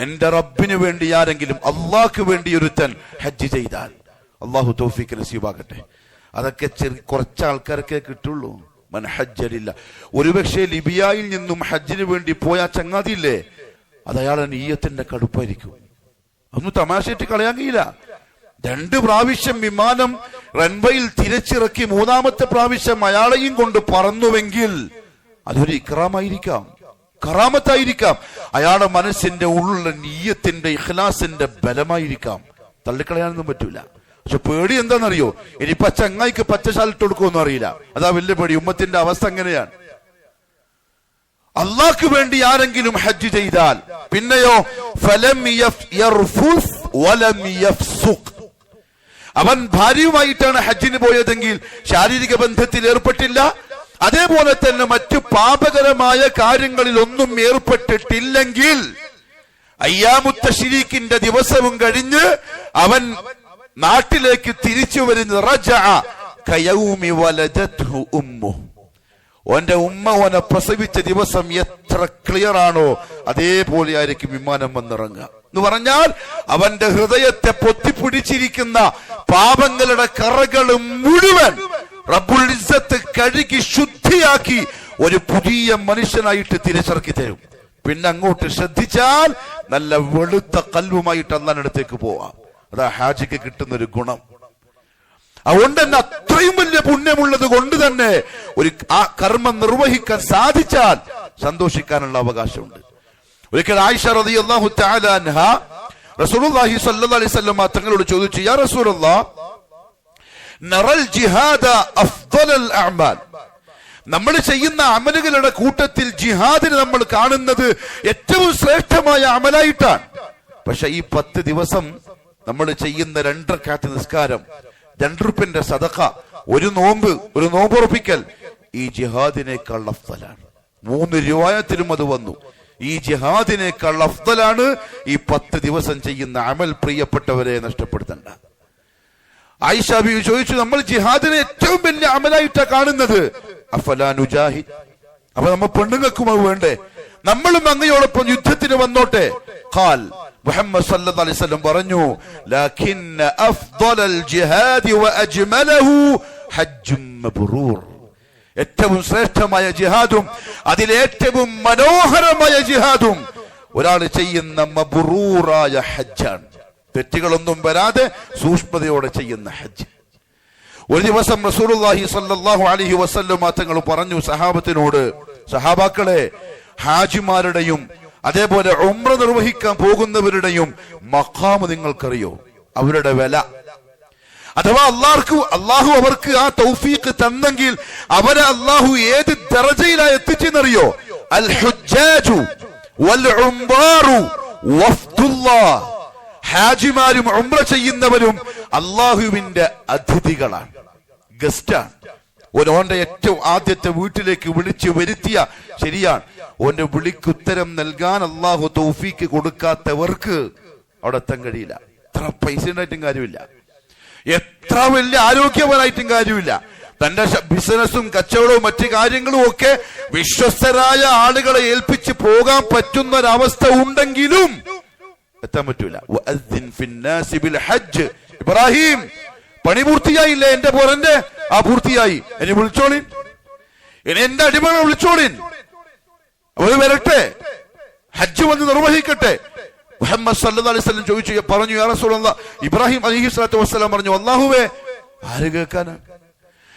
എന്റെ റബ്ബിന് വേണ്ടി ആരെങ്കിലും, അള്ളാഹ്ക്ക് വേണ്ടി ഒരുത്തൻ ഹജ്ജ് ചെയ്താൽ, അള്ളാഹു തൗഫീഖ് നസീബാകട്ടെ. അതൊക്കെ കുറച്ച് ആൾക്കാർക്കേ കിട്ടുള്ളൂ. മൻ ഹജ്ജ ലില്ലാഹ്. ഒരുപക്ഷെ ലിബിയയിൽ നിന്നും ഹജ്ജിന് വേണ്ടി പോയ ചങ്ങാതിയില്ലേ, അത് അയാളെ നീയത്തിന്റെ കടുപ്പായിരിക്കും. അതൊന്നും തമാശയിട്ട് കളയാൻ കഴിയില്ല. 2 പ്രാവശ്യം വിമാനം റൺവേയിൽ തിരച്ചിറക്കി 3-ാമത്തെ പ്രാവശ്യം അയാളെയും കൊണ്ട് പറന്നുവെങ്കിൽ അതൊരു ഇക്റാമായിരിക്കാം. കറാമത്തായിരിക്കാം, അയാളുടെ മനസ്സിന്റെ ഉള്ളിലെ നിയ്യത്തിന്റെ ഇഖ്ലാസിന്റെ ബലമായിരിക്കാം. തള്ളിക്കളയാനൊന്നും പറ്റൂല. പക്ഷെ പേടി എന്താണെന്നറിയോ? ഇനി ചങ്ങായിക്ക് പച്ച ഷാലിട്ട് കൊടുക്കുമെന്നും അറിയില്ല. അതാ വലിയ പേടി. ഉമ്മത്തിന്റെ അവസ്ഥ അങ്ങനെയാണ്. അള്ളാഹ്ക്ക് വേണ്ടി ആരെങ്കിലും ഹജ്ജ് ചെയ്താൽ പിന്നെയോ ഫലം യർഫുസ് വലം യഫ്സുഖ്, അവൻ ഭാര്യയുമായിട്ടാണ് ഹജ്ജിന് പോയതെങ്കിൽ ശാരീരിക ബന്ധത്തിൽ ഏർപ്പെട്ടില്ല, അതേപോലെ തന്നെ മറ്റു പാപകരമായ കാര്യങ്ങളിൽ ഒന്നും ഏർപ്പെട്ടിട്ടില്ലെങ്കിൽ അയ്യാമുത്ത ശരീക്കിന്റെ ദിവസവും കഴിഞ്ഞ് അവൻ നാട്ടിലേക്ക് തിരിച്ചു വരുന്ന റജഅ കയൗമി വലദത്ഹു ഉമ്മു, ഓന്റെ ഉമ്മ ഓനെ പ്രസവിച്ച ദിവസം എത്ര ക്ലിയർ ആണോ അതേപോലെ ആയിരിക്കും വിമാനം വന്നിറങ്ങുക എന്ന് പറഞ്ഞാൽ അവന്റെ ഹൃദയത്തെ പൊത്തിപ്പിടിച്ചിരിക്കുന്ന പാപങ്ങളുടെ കറകൾ മുഴുവൻ റബ്ബുൽ ഇസ്സത്ത് കഴുകി ശുദ്ധിയാക്കി ഒരു പുതിയ മനുഷ്യനായിട്ട് തിരിച്ചിറക്കി തരും. പിന്നെ അങ്ങോട്ട് ശ്രദ്ധിച്ചാൽ നല്ല വെളുത്ത കൽവുമായിട്ട് അല്ലാഹുവിന്റെ അടുത്തേക്ക് പോവാം. അതാ ഹാജിക്ക് കിട്ടുന്ന ഒരു ഗുണം. അതുകൊണ്ട് തന്നെ അത്രയും വലിയ പുണ്യമുള്ളത് കൊണ്ട് തന്നെ ഒരു ആ കർമ്മം നിർവഹിക്കാൻ സാധിച്ചാൽ സന്തോഷിക്കാനുള്ള അവകാശമുണ്ട്. ഒരിക്കൽ ആയിഷ റളിയല്ലാഹു തആല അൻഹ റസൂലുള്ളാഹി സ്വല്ലല്ലാഹു അലൈഹി വസല്ലം തങ്ങളോട് ചോദിച്ചു, യാ റസൂലല്ലാഹ്, നറൽ ജിഹാദ അഫ്ദലൽ അഅമാൽ, നമ്മൾ ചെയ്യുന്ന അമലുകളുടെ കൂട്ടത്തിൽ ജിഹാദിന് നമ്മൾ കാണുന്നത് ഏറ്റവും ശ്രേഷ്ഠമായ അമലായിട്ടാണ്. പക്ഷെ ഈ 10 ദിവസം നമ്മൾ ചെയ്യുന്ന 2 റക്അത്ത് നിസ്കാരം, 2 റുപ്യന്റെ സദഖ, ഒരു നോമ്പുറപ്പിക്കൽ ഈ ജിഹാദിനേക്കാൾ അഫ്ദലാണ്. 3 റിവായത്തിലും അത് വന്നു. ഈ ജിഹാദിനേക്കാൾ അഫ്ദലാണ് ഈ 10 ദിവസം ചെയ്യുന്ന അമൽ. പ്രിയപ്പെട്ടവരെ, നഷ്ടപ്പെടുത്തണ്ട. ആയിഷ ബീവി ചോദിച്ചു, നമ്മൾ ജിഹാദിനെ ഏറ്റവും വലിയ അമലായിട്ടാണ് കാണുന്നത്, അഫലാ നുജാഹിദ്, അപ്പൊ നമ്മൾ പെണ്ണുങ്ങൾക്കും അത് വേണ്ടേ? നമ്മളും അങ്ങയോടൊപ്പം യുദ്ധത്തിന് വന്നോട്ടെ? ഖാൽ, മുഹമ്മദ് സല്ലല്ലാഹു അലൈഹി വസല്ലം പറഞ്ഞു, ലകിന്ന അഫ്ദലൽ ജിഹാദി വഅജ്മലഹു ഹജ്ജും മബ്റൂർ, ഏറ്റവും ശ്രേഷ്ഠമായ ജിഹാദും അതിലേറ്റവും മനോഹരമായ ജിഹാദും ഒരാൾ ചെയ്യുന്ന മബ്റൂറായ ഹജ്ജാണ്. തെറ്റുകളൊന്നും വരാതെ സൂക്ഷ്മതയോടെ ചെയ്യുന്ന ഹജ്ജ്. ഒരു ദിവസം റസൂലുള്ളാഹി സ്വല്ലല്ലാഹു അലൈഹി വസല്ലം തങ്ങൾ പറഞ്ഞു സഹാബത്തിനോട്, സഹാബാക്കളെ, ഹാജിമാരുടെയും അതേപോലെ ഉംറ നിർവഹിക്കാൻ പോകുന്നവരുടെയും മഖാം നിങ്ങൾക്കറിയോ? അവരുടെ വില, അഥവാ അള്ളാഹു അവർക്ക് ആ തൗഫീഖ് തന്നെങ്കിൽ അവരെ അള്ളാഹു ഏത് ദറജയിലായി എത്തിച്ചെന്നറിയോ? അൽ ഹുജ്ജാജു വൽ ഉംറാറു വഫ്ദുല്ലാഹ്, ഹാജിമാരും ഉംറ ചെയ്യുന്നവരും അള്ളാഹുവിന്റെ അതിഥികളാണ്, ഗസ്റ്റാണ്. ഓന്റെ ഏറ്റവും ആദ്യത്തെ വീട്ടിലേക്ക് വിളിച്ചു വരുത്തിയ, ശരിയാണ്, ഓന്റെ വിളിക്കുത്തരം നൽകാൻ അള്ളാഹു തൗഫീക്ക് കൊടുക്കാത്തവർക്ക് അവിടെ എത്താൻ കഴിയില്ല. എത്ര പൈസ ഉണ്ടായിട്ടും കാര്യമില്ല, എത്ര വലിയ ആരോഗ്യവനായിട്ടും കാര്യമില്ല. തന്റെ ബിസിനസ്സും കച്ചവടവും മറ്റു കാര്യങ്ങളും ഒക്കെ വിശ്വസ്തരായ ആളുകളെ ഏൽപ്പിച്ച് പോകാൻ പറ്റുന്ന ഒരവസ്ഥ ഉണ്ടെങ്കിലും എത്താൻ പറ്റൂല. ഇബ്രാഹിം, പണി പൂർത്തിയായില്ലേ? എന്റെ പോരന്റെ ആ പൂർത്തിയായി, എന്നെ വിളിച്ചോളിൻ, ഇനി എന്റെ അടിമകളെ വിളിച്ചോളിൻ, അവർ വരട്ടെ, ഹജ്ജ് വന്ന് നിർവഹിക്കട്ടെ. മുഹമ്മദ് സല്ലല്ലാഹു അലൈഹി വസല്ലം ചോദിച്ചു, പറഞ്ഞു, യാ റസൂലല്ലാഹ്, ഇബ്രാഹിം അലൈഹിസ്സലാത്തു വസ്സലാം പറഞ്ഞു, അല്ലാഹുവേ, ആര് കേൾക്കാനാ?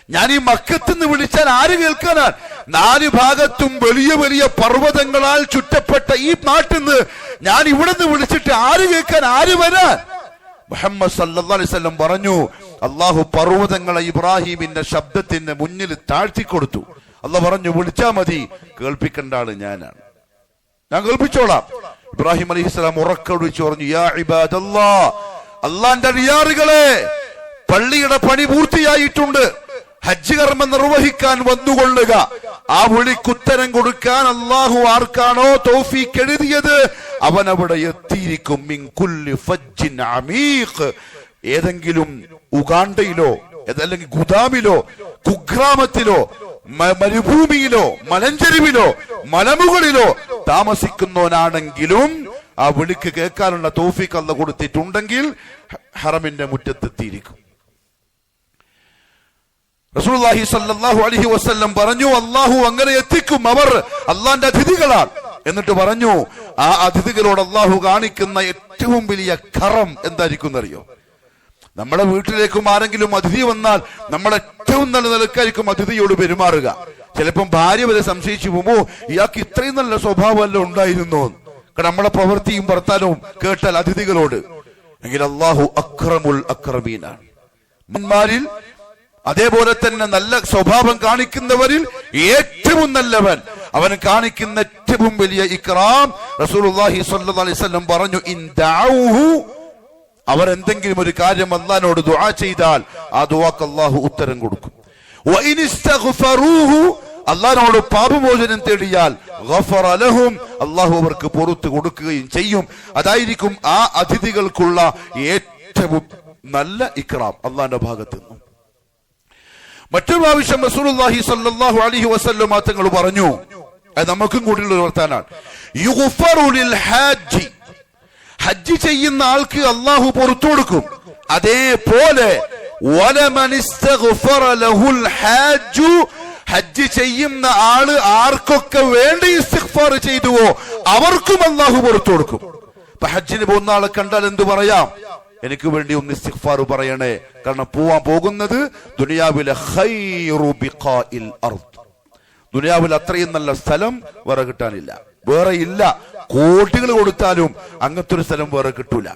ഞാൻ ഈ മക്കത്തുനിന്ന് വിളിച്ചാൽ ആര് കേൾക്കാനാണ്? 4 ഭാഗത്തും വലിയ വലിയ പർവ്വതങ്ങളാൽ ചുറ്റപ്പെട്ട ഈ നാട്ടിൽ നിന്ന് ഞാൻ ഇവിടെ നിന്ന് വിളിച്ചിട്ട് ആര് കേൾക്കാൻ, ആര് വരാൻ? മുഹമ്മദ് സല്ലല്ലാഹു അലൈഹി വസല്ലം പറഞ്ഞു, അള്ളാഹു പർവ്വതങ്ങളെ ഇബ്രാഹിമിന്റെ ശബ്ദത്തിന് മുന്നിൽ താഴ്ത്തിക്കൊടുത്തു. അള്ളാഹ് പറഞ്ഞു, വിളിച്ചാ മതി, കേൾപ്പിക്കേണ്ട ആള് ഞാനാണ്, ഞാൻ കേൾപ്പിച്ചോളാം. ഇബ്രാഹിം അലൈഹിസ്സലാം ഉറക്കെ വിളിച്ചു പറഞ്ഞു, യാ ഇബാദല്ലാഹ്, അള്ളാന്റെ അടിയാറുകളെ, പള്ളിയുടെ പണി പൂർത്തിയായിട്ടുണ്ട്, ഹജ്ജ് കർമ്മം നിർവഹിക്കാൻ വന്നുകൊള്ളുക. ആ വിളിക്കുത്തരം കൊടുക്കാൻ അള്ളാഹു ആർക്കാണോ തൗഫീഖ് എഴുതിയത് അവൻ അവിടെ എത്തിയിരിക്കും. മിൻ കുല്ലി ഫജ്ജിൻ അമീഖ്, ഏതെങ്കിലും ഉഗാണ്ടയിലോ അല്ലെങ്കിൽ ഗുദാമിലോ കുഗ്രാമത്തിലോ മരുഭൂമിയിലോ മലഞ്ചെരുവിലോ മലമുകളിലോ താമസിക്കുന്നവനാണെങ്കിലും ആ വിളിക്ക് കേൾക്കാനുള്ള തൗഫീഖ് അല്ലാഹു കൊടുത്തിട്ടുണ്ടെങ്കിൽ ഹറമിന്റെ മുറ്റത്തെത്തിയിരിക്കും. റസൂലുള്ളാഹി സ്വല്ലല്ലാഹു അലൈഹി വസല്ലം പറഞ്ഞു, അല്ലാഹു അങ്ങനെ എത്തിക്കും, അവർ അള്ളാന്റെ അതിഥികളാണ്. എന്നിട്ട് പറഞ്ഞു, ആ അതിഥികളോട് അല്ലാഹു കാണിക്കുന്ന ഏറ്റവും വലിയ കറം എന്തായിരിക്കും എന്നറിയോ? നമ്മുടെ വീട്ടിലേക്കും ആരെങ്കിലും അതിഥി വന്നാൽ നമ്മൾ ഏറ്റവും നല്ല നിലക്കായിരിക്കും അതിഥിയോട് പെരുമാറുക. ചിലപ്പം ഭാര്യ വരെ സംശയിച്ചു പോകുമ്പോ ഇയാൾക്ക് ഇത്രയും നല്ല സ്വഭാവമല്ല ഉണ്ടായിരുന്നോ. കാരണം നമ്മളെ പ്രവൃത്തിയും വർത്താനവും കേട്ടാൽ അതിഥികളോട്. എങ്കിൽ അല്ലാഹു അക്രമുൽ അക്രമീനാണ്. മന്മാരിൽ അതേപോലെ തന്നെ നല്ല സ്വഭാവം കാണിക്കുന്നവരിൽ ഏറ്റവും നല്ലവൻ, അവൻ കാണിക്കുന്ന ഏറ്റവും വലിയ ഇക്റാം റസൂലുള്ളാഹി സ്വല്ലല്ലാഹു അലൈഹി വസല്ലം പറഞ്ഞു, ഇൻ ദഅഊഹു, അവർ എന്തെങ്കിലും ഒരു കാര്യം അല്ലാഹുവോട് ദുആ ചെയ്താൽ ആ ദുആക്ക് അല്ലാഹു ഉത്തരം കൊടുക്കും. വ ഇൻ ഇസ്തഗ്ഫറൂഹു, അല്ലാഹുവോട് പാപമോചനം തേടിയാൽ ഗഫറ ലഹും, അല്ലാഹു അവർക്ക് പുറത്തു കൊടുക്കുകയും ചെയ്യും. അതായിരിക്കും ആ അതിഥികൾക്കുള്ള ഏറ്റവും നല്ല ഇക്റാം അല്ലാഹുവിന്റെ ഭാഗത്ത് നിന്നും. മറ്റൊരു പ്രാവശ്യം റസൂലുള്ളാഹി സ്വല്ലല്ലാഹു അലൈഹി വസല്ലം തങ്ങൾ പറഞ്ഞു, അത് നമുക്കും കൂടിയുള്ള ഒരു വർത്താനാണ്, യുഗ്ഫറു ലിൽ ഹാജി, ഹജ്ജ് ചെയ്യുന്ന ആൾക്ക് അല്ലാഹു പുറത്തു കൊടുക്കും. അതേപോലെ വലമൻ ഇസ്തഗ്ഫറ ലഹുൽ ഹാജു, ഹജ്ജ് ചെയ്യുന്ന ആള് ആർക്കൊക്കെ വേണ്ടി ഇസ്തിഗ്ഫാർ ചെയ്തുവോ അവർക്കും അല്ലാഹു പുറത്തു കൊടുക്കും. ഇപ്പൊ ഹജ്ജിന് പോകുന്ന ആളെ കണ്ടാൽ എന്തു പറയാം? എനിക്ക് വേണ്ടി ഒന്ന് ഇസ്തിഗ്ഫാർ പറയണേ. കാരണം പോവാൻ പോകുന്നത് ദുനിയാവിലെ ഖൈറു ബിഖാഇൽ അർദ്, ദുനിയാവിൽ അത്രയും നല്ല സ്ഥലം വേറെ കിട്ടാനില്ല, വേറെ ഇല്ല. കോടികൾ കൊടുത്താലും അങ്ങനത്തെ ഒരു സ്ഥലം വേറെ കിട്ടൂല.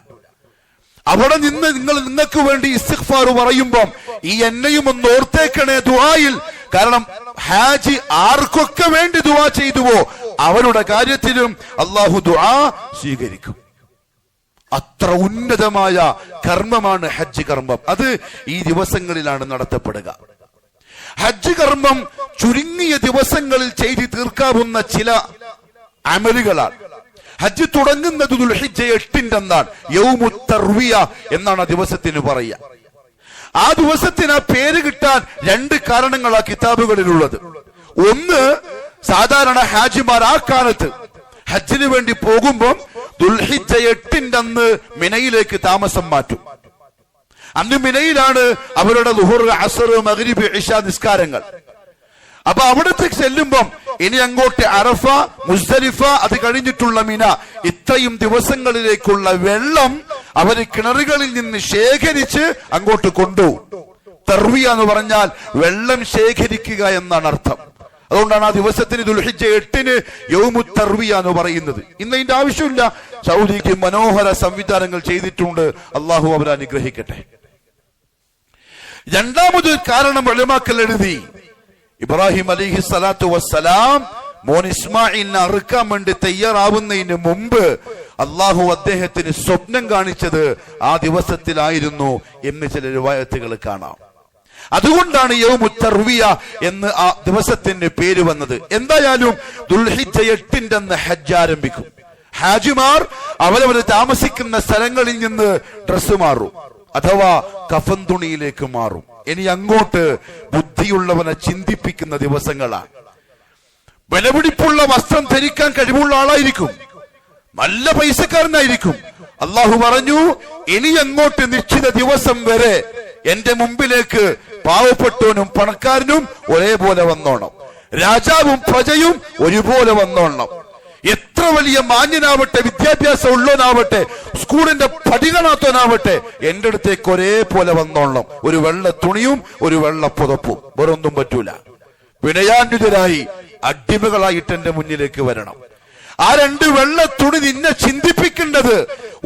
അവിടെ നിന്ന് നിങ്ങൾക്ക് വേണ്ടി ഇസ്തിഗ്ഫാർ പറയുമ്പം ഈ എന്നെയും ഒന്ന് ഓർത്തേക്കണേ ദുആയിൽ. കാരണം ഹാജി ആർക്കൊക്കെ വേണ്ടി ദുആ ചെയ്തുവോ അവരുടെ കാര്യത്തിലും അല്ലാഹു ദുആ സ്വീകരിക്കും. അത്ര ഉന്നതമായ കർമ്മമാണ് ഹജ്ജ് കർമ്മം. അത് ഈ ദിവസങ്ങളിലാണ് നടത്തപ്പെടുക. ഹജ്ജ് കർമ്മം ചുരുങ്ങിയ ദിവസങ്ങളിൽ ചെയ്തു തീർക്കാവുന്ന ചില അമലുകളാണ്. ഹജ്ജ് തുടങ്ങുന്നത് ദുൽഹിജ്ജ 8 അന്നാണ്, യൗമുത് തർവിയ എന്നാണ് ആ ദിവസത്തിന് പറയുക. ആ ദിവസത്തിന് ആ പേര് കിട്ടാൻ 2 കാരണങ്ങളാ കിതാബുകളിലുള്ളത്. ഒന്ന്, സാധാരണ ഹാജിമാർ ആ കാലത്ത് ഹജ്ജിന് വേണ്ടി പോകുമ്പം ദുൽഹിജ്ജ 8 അന്ന് മിനയിലേക്ക് താമസം മാറ്റും. അന്ന് മിനയിലാണ് അവരുടെ ളുഹർ, അസ്ർ, മഗ്രിബ്, ഇശാ നിസ്കാരങ്ങൾ. അപ്പൊ അവിടത്തേക്ക് ചെല്ലുമ്പം ഇനി അങ്ങോട്ട് അറഫ, മുസ്ദലിഫ, അത് കഴിഞ്ഞിട്ടുള്ള മിന, ഇത്രയും ദിവസങ്ങളിലേക്കുള്ള വെള്ളം അവർ കിണറുകളിൽ നിന്ന് ശേഖരിച്ച് അങ്ങോട്ട് കൊണ്ടുപോകും. തർവിയ എന്ന് പറഞ്ഞാൽ വെള്ളം ശേഖരിക്കുക എന്നാണ് അർത്ഥം. അതുകൊണ്ടാണ് ആ ദിവസത്തിന് ദുൽഹിജ്ജ 8 യൗമുത് തർവിയ എന്ന് പറയുന്നത്. ഇന്ന് ഇതിന്റെ ആവശ്യമില്ല. സൗദിക്ക് മനോഹര സംവിധാനങ്ങൾ ചെയ്തിട്ടുണ്ട്. അള്ളാഹു അവരെ അനുഗ്രഹിക്കട്ടെ. രണ്ടാമത് കാരണം ഉലമാക്കൾ എഴുതി, ഇബ്രാഹിം അലൈഹി സ്വലാത്തു വസ്സലാം മോൻ ഇസ്മായിലിനെ അറുക്കാൻ വേണ്ടി തയ്യാറാവുന്നതിന് മുമ്പ് അള്ളാഹു അദ്ദേഹത്തിന് സ്വപ്നം കാണിച്ചത് ആ ദിവസത്തിലായിരുന്നു എന്ന് ചില റിവായത്തുകൾ കാണാം. അതുകൊണ്ടാണ് യൗമുത് തർവിയ എന്ന് ആ ദിവസത്തിന് പേര് വന്നത്. എന്തായാലും ദുൽഹിജ്ജ 8 അന്ന് ഹജ്ജ് ആരംഭിക്കും. ഹാജിമാർ അവരവർ താമസിക്കുന്ന സ്ഥലങ്ങളിൽ നിന്ന് ഡ്രസ്സ് മാറും, അഥവാ കഫൻ തുണിയിലേക്ക് മാറും. ഇനി അങ്ങോട്ട് ബുദ്ധിയുള്ളവനെ ചിന്തിപ്പിക്കുന്ന ദിവസങ്ങളാണ്. വിലപിടിപ്പുള്ള വസ്ത്രം ധരിക്കാൻ കഴിവുള്ള ആളായിരിക്കും, നല്ല പൈസക്കാരനായിരിക്കും. അള്ളാഹു പറഞ്ഞു, ഇനി അങ്ങോട്ട് നിശ്ചിത ദിവസം വരെ എന്റെ മുമ്പിലേക്ക് പാവപ്പെട്ടവനും പണക്കാരനും ഒരേപോലെ വന്നോണം, രാജാവും പ്രജയും ഒരുപോലെ വന്നോണം. എത്ര വലിയ മാന്യനാവട്ടെ, വിദ്യാഭ്യാസം ഉള്ളവനാവട്ടെ, സ്കൂളിന്റെ പടി കാണാത്തവനാവട്ടെ, എന്റെ അടുത്തേക്ക് ഒരേപോലെ വന്നോളണം. ഒരു വെള്ള തുണിയും ഒരു വെള്ള പുതപ്പും, വേറൊന്നും പറ്റൂല. വിനയാന്വിതരായി അടിമകളായിട്ട് എന്റെ മുന്നിലേക്ക് വരണം. ആ 2 വെള്ള തുണി നിന്നെ ചിന്തിപ്പിക്കേണ്ടത്,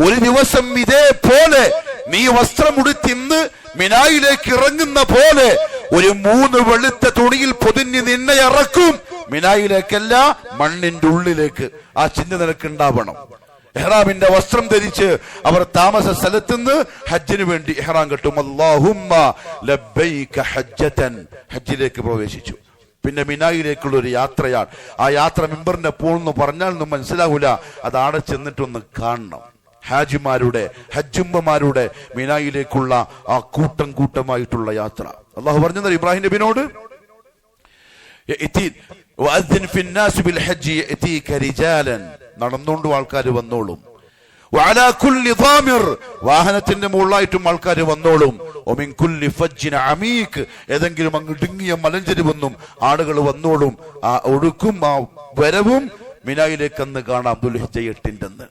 ഒരു ദിവസം ഇതേപോലെ നീ വസ്ത്രമുടുത്തിന്ന് മിനായിലേക്ക് ഇറങ്ങുന്ന പോലെ ഒരു 3 വെളുത്ത തുണിയിൽ പൊതിഞ്ഞ് നിന്നെ ഇറക്കും. മിനായിലേക്കല്ല, മണ്ണിന്റെ ഉള്ളിലേക്ക്. ആ ചിന്ത നിനക്കുണ്ടാവണം. ഇഹ്റാമിന്റെ വസ്ത്രം ധരിച്ച് അവർ താമസ സ്ഥലത്തുനിന്ന് ഹജ്ജിന് വേണ്ടി ഇഹ്റാം കെട്ടും. അല്ലാഹുമ്മ ലബ്ബൈക ഹജ്ജതൻ, ഹജ്ജിലേക്ക് പ്രവേശിച്ചു. പിന്നെ മിനായിലേക്കുള്ള ഒരു യാത്രയാണ്. ആ യാത്ര മിമ്പറിന്റെ പോൾന്ന് പറഞ്ഞാൽ ഒന്നും മനസ്സിലാവൂല. അത് ആടെ ചെന്നിട്ടൊന്ന് കാണണം. ഹാജിമാരുടെ, ഹജ്ജുമ്മമാരുടെ മിനായിലേക്കുള്ള ആ കൂട്ടം കൂട്ടമായിട്ടുള്ള യാത്ര. അള്ളാഹു പറഞ്ഞത് ഇബ്രാഹിം നബിനോട്, നടന്നുകൊണ്ട് ആൾക്കാർ വന്നോളും, വാഹനത്തിന്റെ മുകളിലായിട്ടും ആൾക്കാർ വന്നോളും, ഏതെങ്കിലും അങ്ങ് ഇടുങ്ങിയ മലഞ്ചെരിവെന്നും ആളുകൾ വന്നോളും. ആ ഒഴുക്കും ആ വരവും മിനായിലേക്ക് അന്ന് കാണാം. ദുൽഹിജ്ജ 8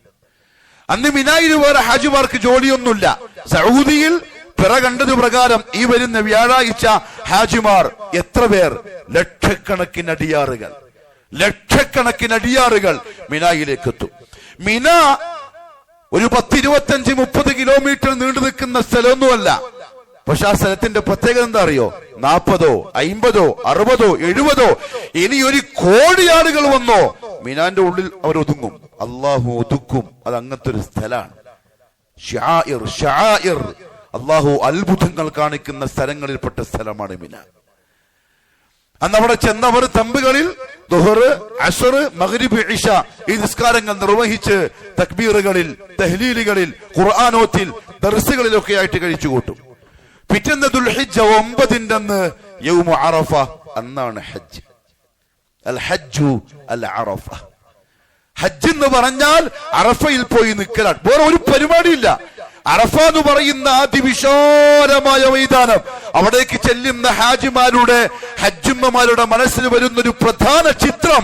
അന്ന് മിനായിൽ വേറെ ഹാജിമാർക്ക് ജോലിയൊന്നുമില്ല. സൗദിയിൽ പിറ കണ്ടത് പ്രകാരം ഈ വരുന്ന വ്യാഴാഴ്ച ഹാജിമാർ എത്ര പേർ? ലക്ഷക്കണക്കിന് അടിയാറുകൾ മിനായിലേക്ക് എത്തും. മിന ഒരു 10-25-30 കിലോമീറ്റർ നീണ്ടു നിൽക്കുന്ന സ്ഥലമൊന്നുമല്ല. പക്ഷെ ആ സ്ഥലത്തിന്റെ പ്രത്യേകത എന്താ അറിയോ? 40, 50, 60, 70 ഇനി 1 കോടി ആളുകൾ വന്നോ മിനാന്റെ ഉള്ളിൽ അവർ ഒതുങ്ങും. അള്ളാഹു ഒതുക്കും. അത് അങ്ങനത്തെ ഒരു സ്ഥലമാണ്. ഷാഇർ അള്ളാഹു അത്ഭുതങ്ങൾ കാണിക്കുന്ന സ്ഥലങ്ങളിൽപ്പെട്ട സ്ഥലമാണ് മിന. അന്ന് അവിടെ ചെന്നവർ തമ്പുകളിൽ ദുഹർ, അസ്ർ, മഗ്രിബ്, ഇശ ഈ നിസ്കാരങ്ങൾ നിർവഹിച്ച് തക്ബീറുകളിൽ, തഹ്ലീലുകളിൽ, ഖുർആനോത്തിൽ, ദർസുകളിലൊക്കെ ആയിട്ട് കഴിച്ചു കൂട്ടും. പിറ്റേന്ന് ദുൽഹിജ്ജ 9 അന്ന് യൗമു അറഫ, അന്നാണ് ഹജ്ജ്. അൽ ഹജ്ജു അൽ അറഫ. ഹജ്ജ് എന്ന് പറഞ്ഞാൽ അറഫയിൽ പോയി നിൽക്കലാണ്, വേറെ ഒരു പരിപാടിയില്ല. അറഫ എന്ന് പറയുന്ന അതിവിശാലമായ മൈതാനം, അവിടേക്ക് ചെല്ലുന്ന ഹാജിമാരുടെ, ഹജ്ജുമ്മമാരുടെ മനസ്സിൽ വരുന്നൊരു പ്രധാന ചിത്രം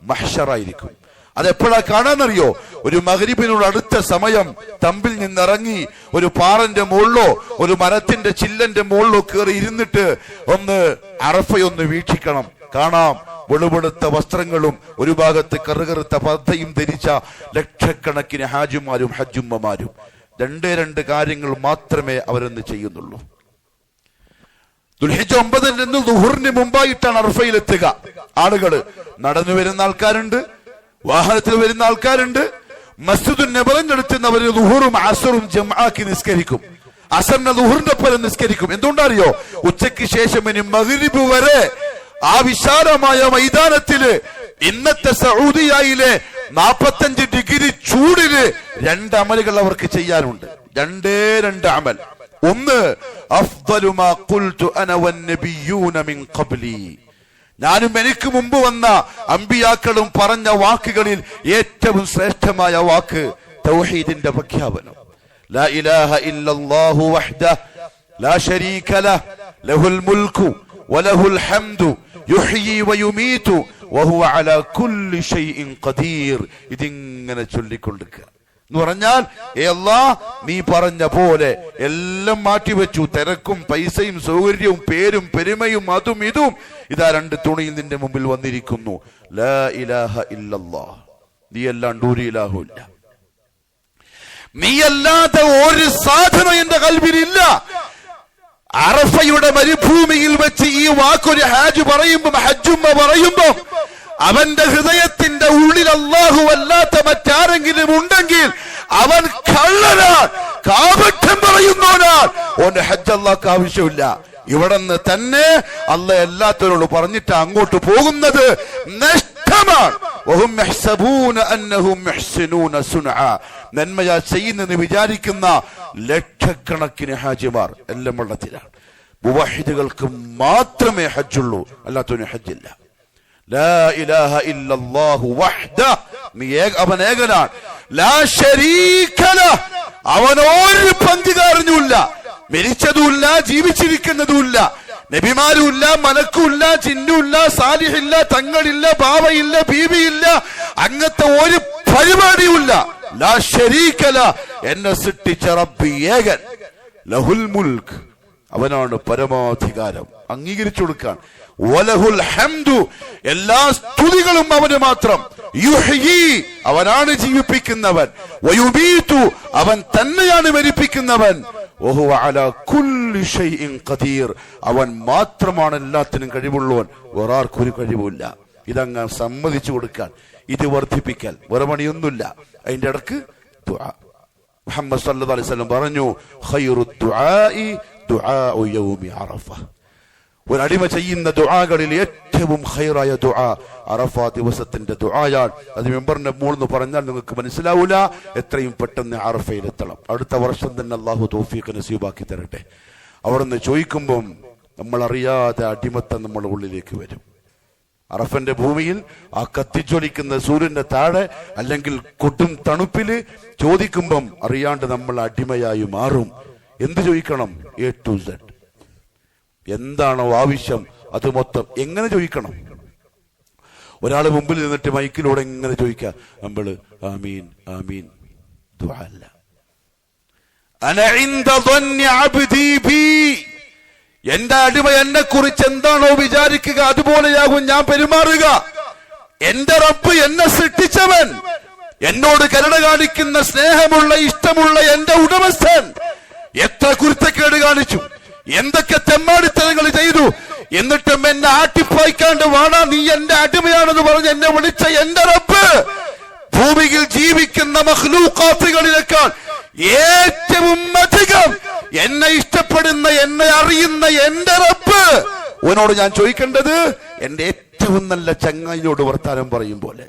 മഹ്ശറായിരിക്കും. അതെപ്പോഴാ കാണാന്നറിയോ? ഒരു മഗ്രിബിനോട് അടുത്ത സമയം തമ്പിൽ നിന്നിറങ്ങി ഒരു പാറന്റെ മുകളിലോ ഒരു മരത്തിന്റെ ചില്ലന്റെ മുകളിലോ കയറി ഇരുന്നിട്ട് ഒന്ന് അറഫയൊന്ന് വീക്ഷിക്കണം. കാണാം വെളുവെളുത്ത വസ്ത്രങ്ങളും ഒരു ഭാഗത്ത് കറുകറുത്ത പർദ്ദയും ധരിച്ച ലക്ഷക്കണക്കിന് ഹാജിമാരും ഹജ്ജുമ്മമാരും. 2 കാര്യങ്ങൾ മാത്രമേ അവരെന്ന് ചെയ്യുന്നുള്ളൂ. ദുൽഹിജ്ജ 9 നിന്ന് ദുഹറിന് മുമ്പായിട്ടാണ് അറഫയിലെത്തുക. ആളുകള് നടന്നു വരുന്ന ആൾക്കാരുണ്ട്, വാഹനത്തിൽ വരുന്ന ആൾക്കാരുണ്ട്. മസ്ജിദുൻ നബവിന്റെ അടുത്ത് നിന്ന് അവര് ദുഹറും അസറും ജംആക്കി നിസ്കരിക്കും. അസറിനെ ദുഹറിന്റെ ഒപ്പം നിസ്കരിക്കും. എന്തുകൊണ്ടറിയോ? ഉച്ചയ്ക്ക് ശേഷം ഇനി മഗ്രിബ് വരെ ആ വിശാലമായ മൈതാനത്തില് ഇന്നത്തെ സൗദിയയിലെ 45 ഡിഗ്രി ചൂടില് 2 അമലുകൾ അവർക്ക് ചെയ്യാനുണ്ട്. 2 അമൽ. ഒന്ന്, അഫ്ദലു മാ ഖുൽതു അന വന്നബിയ്യൂന മിൻ ഖബ്ലി, ഞാനും എനിക്ക് മുമ്പ് വന്ന അമ്പിയാക്കളും പറഞ്ഞ വാക്കുകളിൽ ഏറ്റവും ശ്രേഷ്ഠമായ വാക്ക് തൗഹീദിന്റെ പ്രഖ്യാപനം. ലാ ഇലാഹ ഇല്ലല്ലാഹു വഹ്ദഹു ലാ ശരീക ലഹു ലഹുൽ മുൽക്കു വലഹുൽ ഹംദു യുഹ്യി വയുമീതു വഹുവ അലാ കുല്ലി ഷൈഇൻ ഖദീർ. ഇതിങ്ങനെ ചൊല്ലിക്കൊണ്ടിരിക്കുക എന്ന് പറഞ്ഞാൽ, അല്ലാഹ് നീ പറഞ്ഞ പോലെ എല്ലാം മാറ്റിവെച്ചു. തിരക്കും പൈസയും സൗകര്യവും പേരും പെരുമയും അതും ഇതും ഇതാ 2 തുണിയിൽ നിന്റെ മുമ്പിൽ വന്നിരിക്കുന്നു. ലാ ഇലാഹ ഇല്ലല്ലാഹ്, നീ അല്ലാണ്ട് ഒരു ഇലാഹും ഇല്ല, നീ അല്ലാതെ ഒരു സാധനം എന്റെ ഖൽബിലില്ല. അറഫയുടെ മരുഭൂമിയിൽ വെച്ച് ഈ വാക്കൊരു ഹാജ് പറയുമ്പോ, ഹജ്ജുമ്മ പറയുമ്പോ, അവന്റെ ഹൃദയത്തിന്റെ ഉള്ളിൽ അല്ലാഹു അല്ലാത്ത മറ്റാരെങ്കിലും ഉണ്ടെങ്കിൽ അവൻ കള്ളനാണ്, കാപട്യം പറയുന്നവനാണ്. ഓന്റെ ഹജ്ജ് അല്ലാഹ്ക്ക് ആവശ്യമില്ല. ഇവിടെ നിന്ന് തന്നെ അല്ല എല്ലാത്തവരോട് പറഞ്ഞിട്ട് അങ്ങോട്ട് പോകുന്നത് നഷ്ടമാണ്. നന്മയാ ചെയ്യുന്നെന്ന് വിചാരിക്കുന്ന ലക്ഷക്കണക്കിന് ഹാജിമാർ എല്ലാം വെള്ളത്തിലാണ്. മുവഹിദുകൾക്ക് മാത്രമേ ഹജ്ജുള്ളൂ, അല്ലാത്തവന് ഹജ്ജില്ല. ലാ ഇലാഹ ഇല്ലല്ലാഹു വഹ്ദഹു, അവൻ ഏകനാണ്. ലാ ശരീക ലഹു, അവനൊരു പങ്കുകാരനുമില്ല. മരിച്ചതുമില്ല, ജീവിച്ചിരിക്കുന്നതുമില്ല. നബിമാരുമില്ല, മലക്കുമില്ല, ജിന്നുമില്ല, സാലിഹില്ല, തങ്ങളില്ല, ബാവയില്ല, ബീവിയില്ല, അങ്ങനത്തെ ഒരു പരിപാടിയുമില്ല. ലാ ശരീക ലഹു, എന്നെ സൃഷ്ടിച്ച റബ്ബി ഏകൻ. ലഹുൽ മുൽക്ക്, അവനാണ് പരമാധികാരം, അംഗീകരിച്ചു കൊടുക്കാൻ. വലഹുൽ ഹംദു, എല്ലാ സ്തുതികളും അവന് മാത്രം. യുഹ്യി, അവനാണ് ജീവിപ്പിക്കുന്നവൻ. വയുമീതു, അവൻ തന്നെയാണ് മരിപ്പിക്കുന്നവൻ. വഹുവ അലാ കുല്ലി ഷൈഇൻ ഖദീർ, അവൻ മാത്രമാണ് എല്ലാത്തിനും കഴിവുള്ളവൻ, വേറെ ആർക്കും ഒരു കഴിവുമില്ല. ഇതങ്ങ് സമ്മതിച്ചു കൊടുക്കാൻ, ഇത് വർദ്ധിപ്പിക്കാൻ വേറെ പണിയൊന്നുമില്ല. അതിന്റെ ഇടക്ക് ദുആ. മുഹമ്മദ് സല്ലല്ലാഹു അലൈഹി വസല്ലം പറഞ്ഞു, ഖൈറു ദുആഇ ദുആഉ യൗമി അറഫ. ഒരടിമ ചെയ്യുന്ന ദുആകളിൽ ഏറ്റവും ഖൈറായ ദുആ അറഫ ദിവസത്തിന്റെ ദുആയാണ്. അത് മെമ്പറിന്റെ മൂന്ന് പറഞ്ഞാൽ നിങ്ങൾക്ക് മനസ്സിലാവൂല. എത്രയും പെട്ടെന്ന് അറഫയിലെത്തണം. അടുത്ത വർഷം തന്നെ അല്ലാഹു തൗഫീഖ് നസീബാക്കി തരട്ടെ. അവിടുന്ന് ചോദിക്കുമ്പം നമ്മൾ അറിയാതെ അടിമത്തം നമ്മുടെ ഉള്ളിലേക്ക് വരും. അറഫന്റെ ഭൂമിയിൽ ആ കത്തിജ്വലിക്കുന്ന സൂര്യന്റെ താഴെ അല്ലെങ്കിൽ കൊടും തണുപ്പില് ചോദിക്കുമ്പം അറിയാണ്ട് നമ്മൾ അടിമയായി മാറും. എന്ത് ചോദിക്കണം? A to Z. എന്താണോ ആവശ്യം അത് മൊത്തം എങ്ങനെ ചോദിക്കണം? ഒരാള് മുമ്പിൽ നിന്നിട്ട് മൈക്കിലൂടെ എങ്ങനെ ചോദിക്കുക? നമ്മള് ആമീൻ ആമീൻ ദുആ അല്ല. അന ഇൻദ ظنി അബ്ദി ബി, എന്റെ അടിമ എന്നെ കുറിച്ച് എന്താണോ വിചാരിക്കുക അതുപോലെയാകും ഞാൻ പെരുമാറുക. എന്റെ റബ്ബ്, എന്നെ സൃഷ്ടിച്ചവൻ, എന്നോട് കരുണ കാണിക്കുന്ന സ്നേഹമുള്ള ഇഷ്ടമുള്ള എന്റെ ഉടമസ്ഥൻ എത്ര കുരുത്തക്കേട് കാണിച്ചു, എന്തൊക്കെ തെമ്മാടിത്തരങ്ങൾ ചെയ്തു, എന്നിട്ടും എന്നെ ആട്ടിപ്പായിക്കാണ്ട് വാണാ നീ എന്റെ അടിമയാണെന്ന് പറഞ്ഞ് എന്നെ വിളിച്ച എന്റെ റബ്ബ്, ഭൂമിയിൽ ജീവിക്കുന്ന മഖ്ലൂഖാത്തുകളിലേക്കാൾ ഏറ്റവും അധികം എന്നെ ഇഷ്ടപ്പെടുന്ന, എന്നെ അറിയുന്ന എന്റെ റബ്ബ്, അവനോട് ഞാൻ ചോദിക്കേണ്ടത് എന്റെ ഏറ്റവും നല്ല ചങ്ങായിയോട് വർത്താനം പറയും പോലെ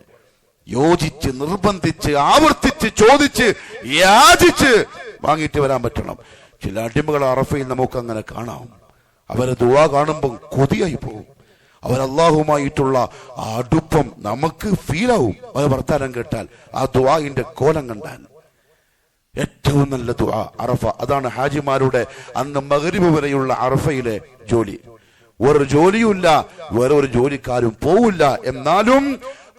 യോജിച്ച്, നിർബന്ധിച്ച്, ആവർത്തിച്ച്, ചോദിച്ച്, യാചിച്ച് വാങ്ങിയിട്ട് വരാൻ പറ്റണം. ചില അടിമകൾ അറഫയിൽ നമുക്ക് അങ്ങനെ കാണാം. അവരെ ദുആ കാണുമ്പോൾ കൊതിയായി പോകും. അവർ അല്ലാഹുമായിട്ടുള്ള ആ അടുപ്പം നമുക്ക് ഫീലാവും. അവർ വർത്താനം കേട്ടാൽ, ആ ദുആഇന്റെ കോലം കണ്ടാൽ. ഏറ്റവും നല്ല ദുആ അറഫ. അതാണ് ഹാജിമാരുടെ അന്ന് മഗ്രിബ് വരെയുള്ള അറഫയിലെ ജോലി. ഒരു ജോലിയുമില്ല, വേറെ ഒരു ജോലിക്കാരും പോവില്ല. എന്നാലും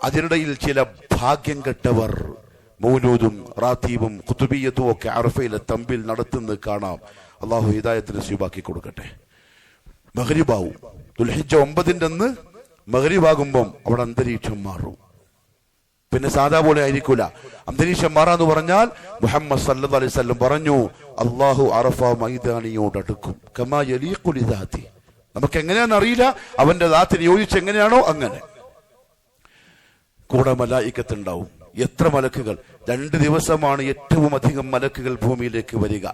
അതിനിടയിൽ ചില ഭാഗ്യം കെട്ടവർ മൗലൂദും റാത്തീബും ഖുതുബിയ്യത്തും ഒക്കെ അറഫയിലെ തമ്പിൽ നടത്തുന്നത് കാണാം. അള്ളാഹു ഹിദായത്തിന് നസീബാക്കി കൊടുക്കട്ടെ. മഗ്രിബാവും, ദുൽഹിജ്ജ 9 അന്ന് മഗ്രിബാകുമ്പം അവിടെ അന്തരീക്ഷം മാറും. പിന്നെ സാധാ പോലെ ആയിരിക്കൂല. അന്തരീക്ഷം മാറാന്ന് പറഞ്ഞാൽ മുഹമ്മദ് സല്ലല്ലാഹു അലൈഹി വസല്ലം പറഞ്ഞു, അള്ളാഹു അറഫ മൈതാനിയോട് അടുക്കും. കമാ യലീഖു ലിദാതി, നമുക്ക് എങ്ങനെയാണെന്ന് അറിയില്ല, അവന്റെ ദാത്തിന് യോജിച്ച് എങ്ങനെയാണോ അങ്ങനെ. കൂടെ മലായികത്ത് ഉണ്ടാവും. എത്ര മലക്കുകൾ! 2 ദിവസമാണ് ഏറ്റവും അധികം മലക്കുകൾ ഭൂമിയിലേക്ക് വരിക.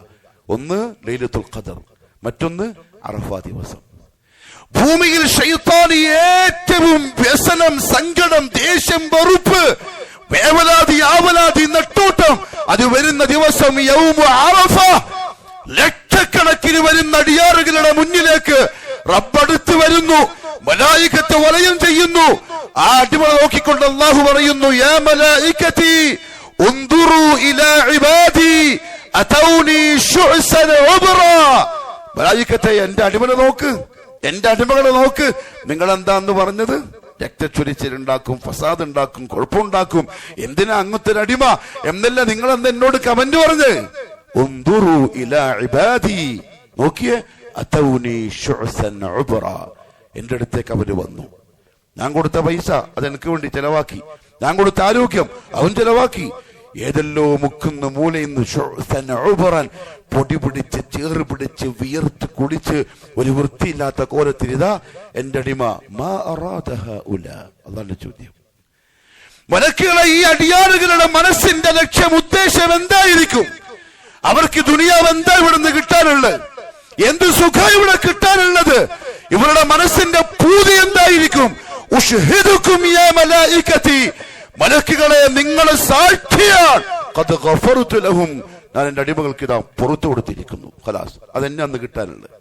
ഒന്ന് ലൈലത്തുൽ ഖദർ, മറ്റൊന്ന് അറഫ ദിവസം. ഭൂമിയിൽ ശൈത്താന് ഏറ്റവും വ്യസനം, സങ്കടം, ദേഷ്യം, വെറുപ്പ്, വേവലാതി, ആവലാതി, നെട്ടോട്ടം അത് വരുന്ന ദിവസം യൗമു അറഫ. ലക്ഷക്കണക്കിന് വരുന്ന അടിയാറുകളുടെ മുന്നിലേക്ക് റബ്ബടുത്ത് വരുന്നു, മലായികത്ത് വലയം ചെയ്യുന്നു. ആ അടിമകളെ നോക്കിക്കൊണ്ട് അല്ലാഹു പറയുന്നു, യാ മലായികതി ഉൻദുറു ഇലാ ഇബാദി അതൗനി ശുഅസൻ ഉബ്റാ. മലായികത്തെ, എന്റെ അടിമകളെ നോക്ക്, എന്റെ അടിമകളെ നോക്ക്. നിങ്ങൾ എന്താന്ന് പറഞ്ഞത്? രക്തച്ചൊരിച്ചിലുണ്ടാക്കും, ഫസാദ് ഉണ്ടാക്കും, കുഴപ്പമുണ്ടാക്കും. എന്തിനാ അങ്ങനത്തെ ഒരു അടിമ എന്നല്ല നിങ്ങൾ എന്താ എന്നോട് കമന്റ് പറഞ്ഞ്? ഉൻദുറു ഇലാ ഇബാദി, നോക്കിയേ, അതൗനി ശുഅസൻ ഉബ്റാ. എന്റെ അടുത്തേക്ക് അവര് വന്നു. ഞാൻ കൊടുത്ത പൈസ അതെനിക്ക് വേണ്ടി ചെലവാക്കി, ഞാൻ കൊടുത്ത ആരോഗ്യം അവൻ ചെലവാക്കി. ഏതെല്ലോ മുക്കുന്ന മൂലയിന്ന് പൊടി പിടിച്ച്, ചേറ് പിടിച്ച്, വിയർത്ത് കുടിച്ച് ഒരു വൃത്തിയില്ലാത്ത കോലത്തിൽ ഇതാ എന്റെ അടിമ. മാ അറാദഹ ഉല. അതാണ് ചോദ്യം. മലക്കുകളെ, ഈ അടിയാറുകളുടെ മനസ്സിന്റെ ലക്ഷ്യം, ഉദ്ദേശം എന്തായിരിക്കും? അവർക്ക് ദുനിയാവ് എന്താ ഇവിടുന്ന് കിട്ടാനുള്ളത്? എന്ത് സുഖം ഇവിടെ കിട്ടാനുള്ളത്? ഇവരുടെ മനസ്സിന്റെ പൂതി എന്തായിരിക്കും? ഉഷ്ഹിദുക്കും യാ മലായികതി, മലക്കുകളെ, നിങ്ങളെ സാക്ഷിയാൽ ഖദ് ഗഫർതു ലഹും, ഞാൻ എന്റെ അടിമകൾക്ക് ഇതാ പുറത്തു കൊടുത്തിരിക്കുന്നു. ഖലാസ്, അതെന്നെ അന്ന് കിട്ടാനുള്ളത്.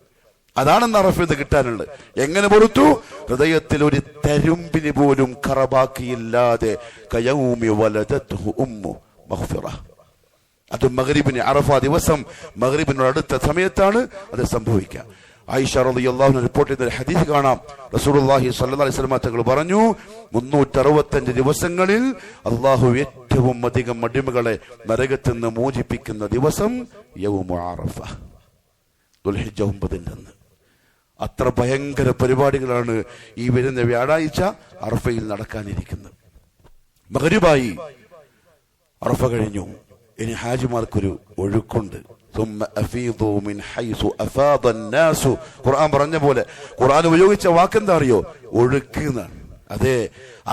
അതാണെന്ന് അറഫത്ത് കിട്ടാനുള്ളത്. എങ്ങനെ പുറത്തു? ഹൃദയത്തിൽ ഒരു തരുമ്പിന് പോലും കറബാക്കിയില്ലാതെ കയൗമി വലദത്ഹു ഉമ്മു മഗ്ഫിറ. അത് മഗ്രിബിന്, അറഫ ദിവസം മഗ്രിബിനോട് അടുത്ത സമയത്താണ് അത് സംഭവിക്കുക. ആയിഷ റളിയല്ലാഹു അൻഹ റിപ്പോർട്ട് ചെയ്ത ഹദീസ് കാണാം. റസൂലുള്ളാഹി സ്വല്ലല്ലാഹു അലൈഹി വസല്ലം തങ്ങൾ പറഞ്ഞു, 365 ദിവസങ്ങളിൽ അല്ലാഹു ഏറ്റവും അധികം അടിമകളെ നരകത്തിൽ നിന്ന് മോചിപ്പിക്കുന്ന ദിവസം യൗമു അറഫ, ദുൽഹിജ്ജ 9. അത്ര ഭയങ്കര പരിപാടികളാണ് ഈ വരുന്ന വ്യാഴാഴ്ച അറഫയിൽ നടക്കാനിരിക്കുന്നത്. മഗ്രിബായി, അറഫ കഴിഞ്ഞു. ഇനി ഹാജിമാർക്കൊരു ഒഴുക്കുണ്ട്. ഖുർആൻ പറഞ്ഞ പോലെ, ഖുർആൻ ഉപയോഗിച്ച വാക്കെന്താ അറിയോ? ഒഴുക്ക് എന്നാണ്. അതെ,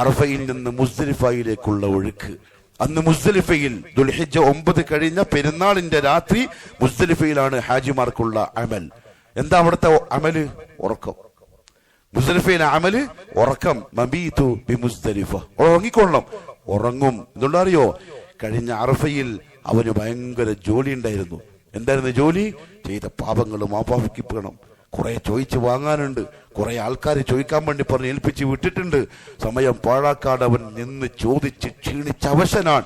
അറഫയിൽ നിന്ന് മുസ്ദലിഫയിലേക്കുള്ള ഒഴുക്ക്. അന്ന് മുസ്ദലിഫയിൽ ദുൽഹിജ്ജ 9 കഴിഞ്ഞ പെരുന്നാളിന്റെ രാത്രി മുസ്ദലിഫയിലാണ് ഹാജിമാർക്കുള്ള അമൽ. എന്താ അവിടുത്തെ അമല്? ഉറക്കം. മുസ്ദലിഫയിലെ അമല് ഉറക്കം. മബീതു ബി മുസ്ദലിഫ, ഉറങ്ങിക്കൊള്ളണം. ഉറങ്ങും. എന്തുകൊണ്ടറിയോ? കഴിഞ്ഞ അറഫയിൽ അവന് ഭയങ്കര ജോലി ഉണ്ടായിരുന്നു. എന്തായിരുന്നു ജോലി? ചെയ്ത പാപങ്ങൾ മാപ്പാക്കിക്കണം. കുറെ ചോദിച്ചു വാങ്ങാനുണ്ട്, കുറെ ആൾക്കാർ ചോദിക്കാൻ വേണ്ടി പറഞ്ഞ് ഏൽപ്പിച്ച് വിട്ടിട്ടുണ്ട്. സമയം പാഴാക്കാട് അവൻ നിന്ന് ചോദിച്ച് ക്ഷീണിച്ച് അവശനാണ്.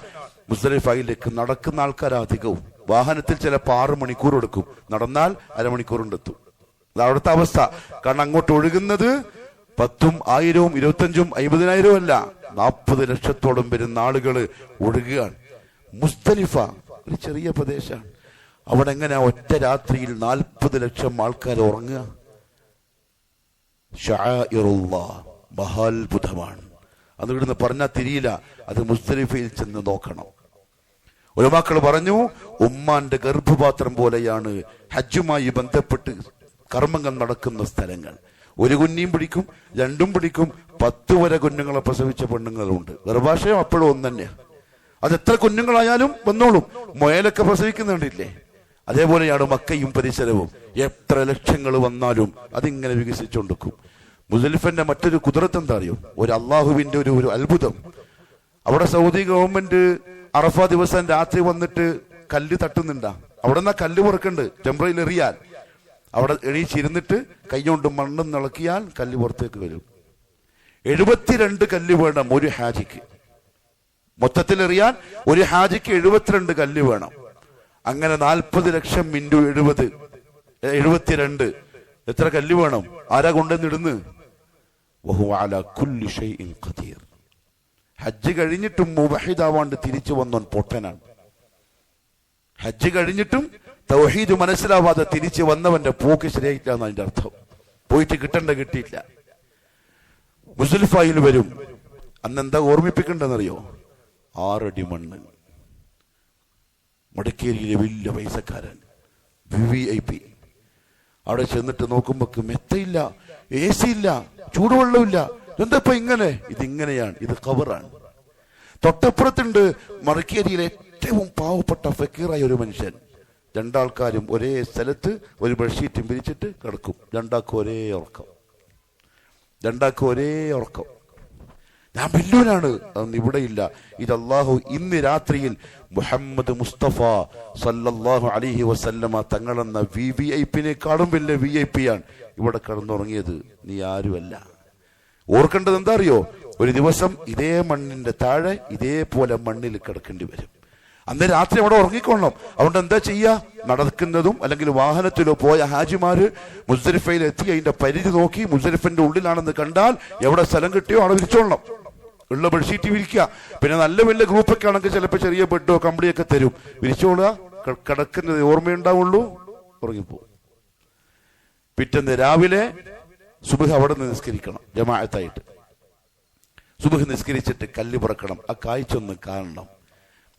മുസ്ദലിഫയിലേക്ക് നടക്കുന്ന ആൾക്കാർ അധികവും. വാഹനത്തിൽ ചിലപ്പോൾ 6 മണിക്കൂർ എടുക്കും, നടന്നാൽ അരമണിക്കൂറുണ്ടെത്തും. അത് അവിടുത്തെ അവസ്ഥ. കാരണം അങ്ങോട്ട് ഒഴുകുന്നത് 10,000, 1,000, 25,000, 50,000 അല്ല, 40 ലക്ഷത്തോളം വരുന്ന ആളുകൾ ഒഴുകുകയാണ്. മുസ്ദലിഫ ഒരു ചെറിയ പ്രദേശമാണ്. അവിടെ എങ്ങനെ ഒറ്റ രാത്രിയിൽ 40 ലക്ഷം ആൾക്കാർ ഉറങ്ങുക? ശഅഇറുല്ലാഹ്, മഹാത്ഭുതമാണ്. അത് ഇവിടുന്ന് പറഞ്ഞാൽ തിരിയില്ല, അത് മുസ്ദലിഫയിൽ ചെന്ന് നോക്കണം. ഉലമാക്കൾ പറഞ്ഞു, ഉമ്മാന്റെ ഗർഭപാത്രം പോലെയാണ് ഹജ്ജുമായി ബന്ധപ്പെട്ട് കർമ്മങ്ങൾ നടക്കുന്ന സ്ഥലങ്ങൾ. ഒരു കുഞ്ഞിയും പിടിക്കും, രണ്ടും പിടിക്കും, 10 വരെ കുഞ്ഞുങ്ങളെ പ്രസവിച്ച പെണ്ണുങ്ങളുണ്ട്. ഗർഭാശയം അപ്പോഴും ഒന്ന് തന്നെയാണ്. അത് എത്ര കുഞ്ഞുങ്ങളായാലും വന്നോളും. മുയലൊക്കെ പ്രസവിക്കുന്നുണ്ടില്ലേ? അതേപോലെയാണ് മക്കയും പരിസരവും. എത്ര ലക്ഷങ്ങൾ വന്നാലും അതിങ്ങനെ വികസിച്ചുകൊണ്ടിരിക്കും. മുസ്ദലിഫിന്റെ മറ്റൊരു കുദറത്ത് എന്താ അറിയോ? ഒരു അള്ളാഹുവിന്റെ ഒരു അത്ഭുതം. അവിടെ സൗദി ഗവൺമെന്റ് അറഫ ദിവസം രാത്രി വന്നിട്ട് കല്ല് തട്ടുന്നുണ്ടാ. അവിടെ നിന്നാ കല്ല് പുറക്കുണ്ട്. ജംറയിൽ എറിയാൽ അവിടെ എണീച്ചിരുന്നിട്ട് കൈകൊണ്ട് മണ്ണും നിളക്കിയാൽ കല്ല് പുറത്തേക്ക് വരും. 72 കല്ല് വേണം ഒരു ഹാജിക്ക്. മൊത്തത്തിൽ എറിയാൻ ഒരു ഹാജിക്ക് 72 കല്ല് വേണം. അങ്ങനെ 40 ലക്ഷം ഇൻറ്റു 70, 72. എത്ര കല്ല് വേണം? ആരാ കൊണ്ടുവന്നിടുന്ന്? വഹുവ അലാ കുല്ലി ഷൈഇൻ ഖദീർ. ഹജ്ജ് കഴിഞ്ഞിട്ടും മുവഹിദാവാണ്ട് തിരിച്ചു വന്നോൻ പൊട്ടനാണ്. ഹജ്ജ് കഴിഞ്ഞിട്ടും തൗഹീദ് മനസ്സിലാവാതെ തിരിച്ചു വന്നവന്റെ പോക്ക് ശരിയായില്ല എന്നാണ് അതിന്റെ അർത്ഥം. പോയിട്ട് കിട്ടിയില്ല. മുസ്ദലിഫയിൽ വരും. അന്നെന്താ ഓർമ്മിപ്പിക്കണ്ടെന്നറിയോ? 6 അടി മണ്ണ്. മടക്കേരിയിലെ വലിയ പൈസക്കാരൻ, VIP. അവിടെ ചെന്നിട്ട് നോക്കുമ്പോ മെത്തയില്ല, AC ഇല്ല, ചൂടുവെള്ളമില്ല. എന്താ ഇപ്പൊ ഇങ്ങനെ? ഇതിങ്ങനെയാണ്, ഇത് ഖബറാണ്. തൊട്ടപ്പുറത്തുണ്ട് മടക്കേരിയിലെ ഏറ്റവും പാവപ്പെട്ട ഫക്കീറായ ഒരു മനുഷ്യൻ. 2 ആൾക്കാരും ഒരേ സ്ഥലത്ത് ഒരു ബെഡ്ഷീറ്റും പിരിച്ചിട്ട് കിടക്കും. 2 ആൾക്കും ഒരേ ഉറക്കം. ഞാൻ ബില്ലുവിനാണ്. അതൊന്നും ഇവിടെയില്ല. ഇത് അള്ളാഹു ഇന്ന് രാത്രിയിൽ മുഹമ്മദ് മുസ്തഫ സല്ലല്ലാഹു അലൈഹി വസല്ലമ തങ്ങളെന്ന VVIPനെക്കാളും വലിയ VIP ആണ് ഇവിടെ കിടന്നുറങ്ങിയത്. നീ ആരുമല്ല. ഓർക്കേണ്ടത് എന്താ അറിയോ? ഒരു ദിവസം ഇതേ മണ്ണിന്റെ താഴെ ഇതേപോലെ മണ്ണിൽ കിടക്കേണ്ടി വരും. അന്ന് രാത്രി അവിടെ ഉറങ്ങിക്കൊള്ളണം. അതുകൊണ്ട് എന്താ ചെയ്യാ? നടക്കുന്നതും അല്ലെങ്കിൽ വാഹനത്തിലോ പോയ ഹാജിമാര് മുസ്ദലിഫയിൽ എത്തി അതിന്റെ പരിധി നോക്കി മുസ്ദലിഫിന്റെ ഉള്ളിലാണെന്ന് കണ്ടാൽ എവിടെ സ്ഥലം കിട്ടിയോ അവിടെ വിരിച്ചോളണം. ഉള്ള ബെഡ്ഷീറ്റ് വിരിക്കുക. പിന്നെ നല്ല വലിയ ഗ്രൂപ്പൊക്കെ ആണെങ്കിൽ ചിലപ്പോൾ ചെറിയ ബെഡോ കമ്പിളിയൊക്കെ തരും. വിരിച്ചോളുക. കിടക്കുന്നത് ഓർമ്മയുണ്ടാവുള്ളൂ. ഉറങ്ങിപ്പോവും. പിറ്റേന്ന് രാവിലെ സുബ്ഹ് അവിടെ നിന്ന് നിസ്കരിക്കണം ജമാഅത്തായിട്ട്. സുബ്ഹ് നിസ്കരിച്ചിട്ട് കല്ല് പുറക്കണം. ആ കാഴ്ച ഒന്ന് കാണണം.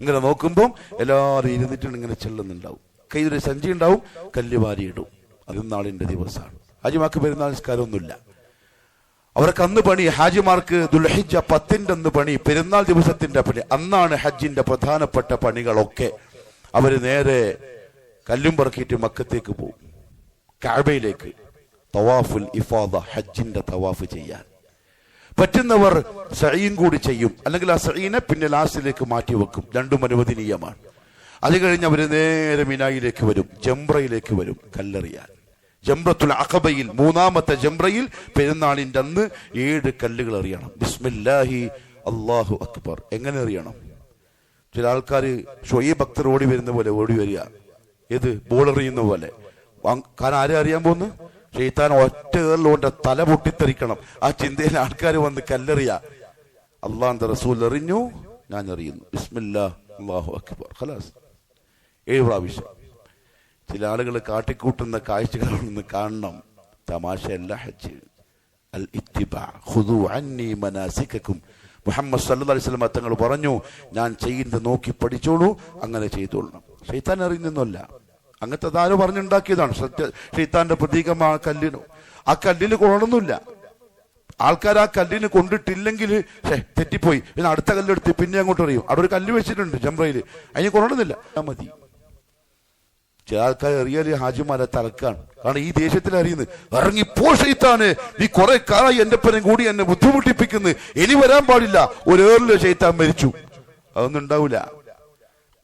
ഇങ്ങനെ നോക്കുമ്പോൾ എല്ലാവരും ഇരുന്നിട്ടും ഇങ്ങനെ ചെല്ലുന്നുണ്ടാവും. കയ്യിലൊരു സഞ്ചി ഉണ്ടാവും, കല്ല് വാരിയിടും. അത് നാളിന്റെ ദിവസമാണ്. ഹാജിമാർക്ക് പെരുന്നാൾ നിസ്കാരമൊന്നുമില്ല. അവർക്ക് അന്ന് പണി. ഹാജിമാർക്ക് ദുൽഹിജ്ജ 10 അന്ന് പണി, പെരുന്നാൾ ദിവസത്തിന്റെ പണി. അന്നാണ് ഹജ്ജിന്റെ പ്രധാനപ്പെട്ട പണികളൊക്കെ. അവര് നേരെ കല്ലും പറക്കിയിട്ട് മക്കത്തേക്ക് പോകും, കഅബയിലേക്ക്. തവാഫുൽ ഇഫാദ, ഹജ്ജിന്റെ തവാഫ് ചെയ്യാൻ പറ്റുന്നവർ സഈൻ കൂടി ചെയ്യും. അല്ലെങ്കിൽ ആ സഈനെ പിന്നെ ലാസ്റ്റിലേക്ക് മാറ്റി വെക്കും. 2ഉം അനുവദനീയമാണ്. അത് കഴിഞ്ഞ് അവര് നേരെ മിനായിലേക്ക് വരും, ജംറയിലേക്ക് വരും കല്ലെറിയാൻ. ജംറത്തുൽ അഖബയിൽ 3ാമത്തെ ജംറയിൽ പെരുന്നാളിന്റെ അന്ന് 7 കല്ലുകൾ എറിയണം. ബിസ്മില്ലാഹി അല്ലാഹു അക്ബർ. എങ്ങനെ എറിയണം? ചില ആൾക്കാർ ഷൊയ്ബ് അക്തർ ഓടി വരുന്ന പോലെ ഓടി വരിക. ഏത് ബോൾ എറിയുന്ന പോലെ. കാരണം ആരെ അറിയാൻ പോകുന്നു? ഷെയ്ത്താൻ ഒറ്റ ഏറിലോന്റെ തല പൊട്ടിത്തെറിക്കണം. ആ ചിന്തയിൽ ആൾക്കാർ വന്ന് കല്ലെറിയ. അള്ളാന്റെ റസൂൽ എറിഞ്ഞു, ഞാൻ എറിയുന്നു. ബിസ്മില്ലാ അല്ലാഹു അക്ബർ. ഖലാസ്. 7 പ്രാവശ്യം. ചില ആളുകൾ കാട്ടിക്കൂട്ടുന്ന കാഴ്ചകളൊന്ന് കാണണം. തമാശയല്ല ഹജ്ജ്. അൽ ഇത്തിബാ ഖുദൂ അന്നി മനാസികകും. മുഹമ്മദ് സല്ലല്ലാഹു അലൈഹി വസല്ലം തങ്ങൾ പറഞ്ഞു, ഞാൻ ചെയ്യുന്നത് നോക്കി പഠിച്ചോളൂ, അങ്ങനെ ചെയ്തോളണം. ഷെയ്ത്താൻ അറിയുന്നൊന്നുമല്ല. അങ്ങനത്തെ ആരോ പറഞ്ഞുണ്ടാക്കിയതാണ്. ഷെയ്ത്താന്റെ പ്രതീകമാണ് കല്ലിന്. ആ കല്ലിന് കൊള്ളണമെന്നില്ല. ആൾക്കാർ ആ കല്ലിന് കൊണ്ടിട്ടില്ലെങ്കിൽ തെറ്റിപ്പോയി, പിന്നെ അടുത്ത കല്ലെടുത്ത് പിന്നെ അങ്ങോട്ട് അറിയും. അവിടെ ഒരു കല്ല് വെച്ചിട്ടുണ്ട് ജംറയിൽ, അതിന് കൊള്ളണമെന്നില്ല. മതി. ചില ആൾക്കാർ എറിയാൽ ഹാജിമാരെ തലക്കാണ്. കാരണം ഈ ദേശത്തിൽ അറിയുന്നത്, ഇറങ്ങിപ്പോ ഷെയ്ത്താന്, നീ കുറെ കാലമായി എന്റെ പരം കൂടി എന്നെ ബുദ്ധിമുട്ടിപ്പിക്കുന്നു, ഇനി വരാൻ പാടില്ല. ഒരു ഏറില് ഷെയ്ത്താൻ മരിച്ചു. അതൊന്നും ഉണ്ടാവില്ല.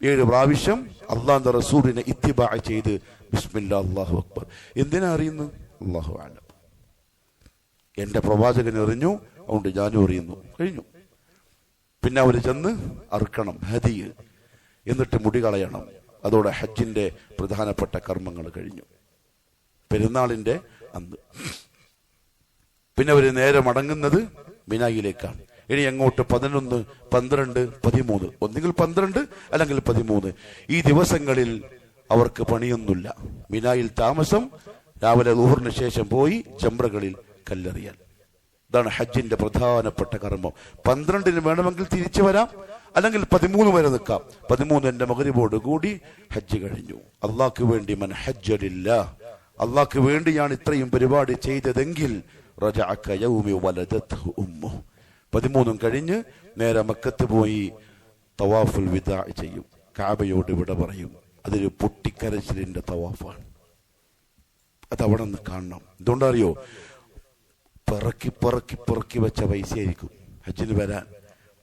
7 പ്രാവശ്യം അള്ളാന്റെ റസൂലിനെ ഇത്തിബാ ചെയ്ത് ബിസ്മില്ലാ അല്ലാഹു അക്ബർ. എന്തിനാ അറിയുന്നു? അല്ലാഹു അഅലം. എന്റെ പ്രവാചകൻ എറിഞ്ഞു, അതുകൊണ്ട് ഞാനും എറിയുന്നു. കഴിഞ്ഞു. പിന്നെ അവര് ചെന്ന് അറുക്കണം ഹദിയ്, എന്നിട്ട് മുടി കളയണം. അതോടെ ഹജ്ജിന്റെ പ്രധാനപ്പെട്ട കർമ്മങ്ങൾ കഴിഞ്ഞു. പെരുന്നാളിന്റെ അന്ന് പിന്നെ അവര് നേരെ മടങ്ങുന്നത് മിനായിലേക്കാണ്. ഇനി അങ്ങോട്ട് 11, 12, 13, ഒന്നുകിൽ 12 അല്ലെങ്കിൽ 13 ഈ ദിവസങ്ങളിൽ അവർക്ക് പണിയൊന്നുമില്ല. മിനായിൽ താമസം, രാവിലെ ളുഹറിന് ശേഷം പോയി ജംറകളിൽ കല്ലെറിയാൽ. ഇതാണ് ഹജ്ജിന്റെ പ്രധാനപ്പെട്ട കർമ്മം. 12 വേണമെങ്കിൽ തിരിച്ചു വരാം, അല്ലെങ്കിൽ 13 വരെ നിൽക്കാം. 13 മഗ്രിബോട് കൂടി ഹജ്ജ് കഴിഞ്ഞു. അള്ളാഹ്ക്ക് വേണ്ടി മൻ ഹജ്ജലില്ലാഹ്, അള്ളാഹ്ക്ക് വേണ്ടിയാണ് ഇത്രയും പരിപാടി ചെയ്തതെങ്കിൽ റജഅ കയൗമി വലദത്ഹു ഉമ്മുഹു, 13 കഴിഞ്ഞ് നേരെ മക്കത്ത് പോയി തവാഫുൽ വിദാ ചെയ്യും, കഅബയോട് വിട പറയും. അതൊരു പൊട്ടിക്കരച്ചിലിന്റെ തവാഫാണ്. അത് അവിടെ നിന്ന് കാണണം. എന്തുകൊണ്ടറിയോ? പിറക്കി പിറക്കി പിറക്കി വെച്ച പൈസയായിരിക്കും ഹജ്ജിന് വരാൻ.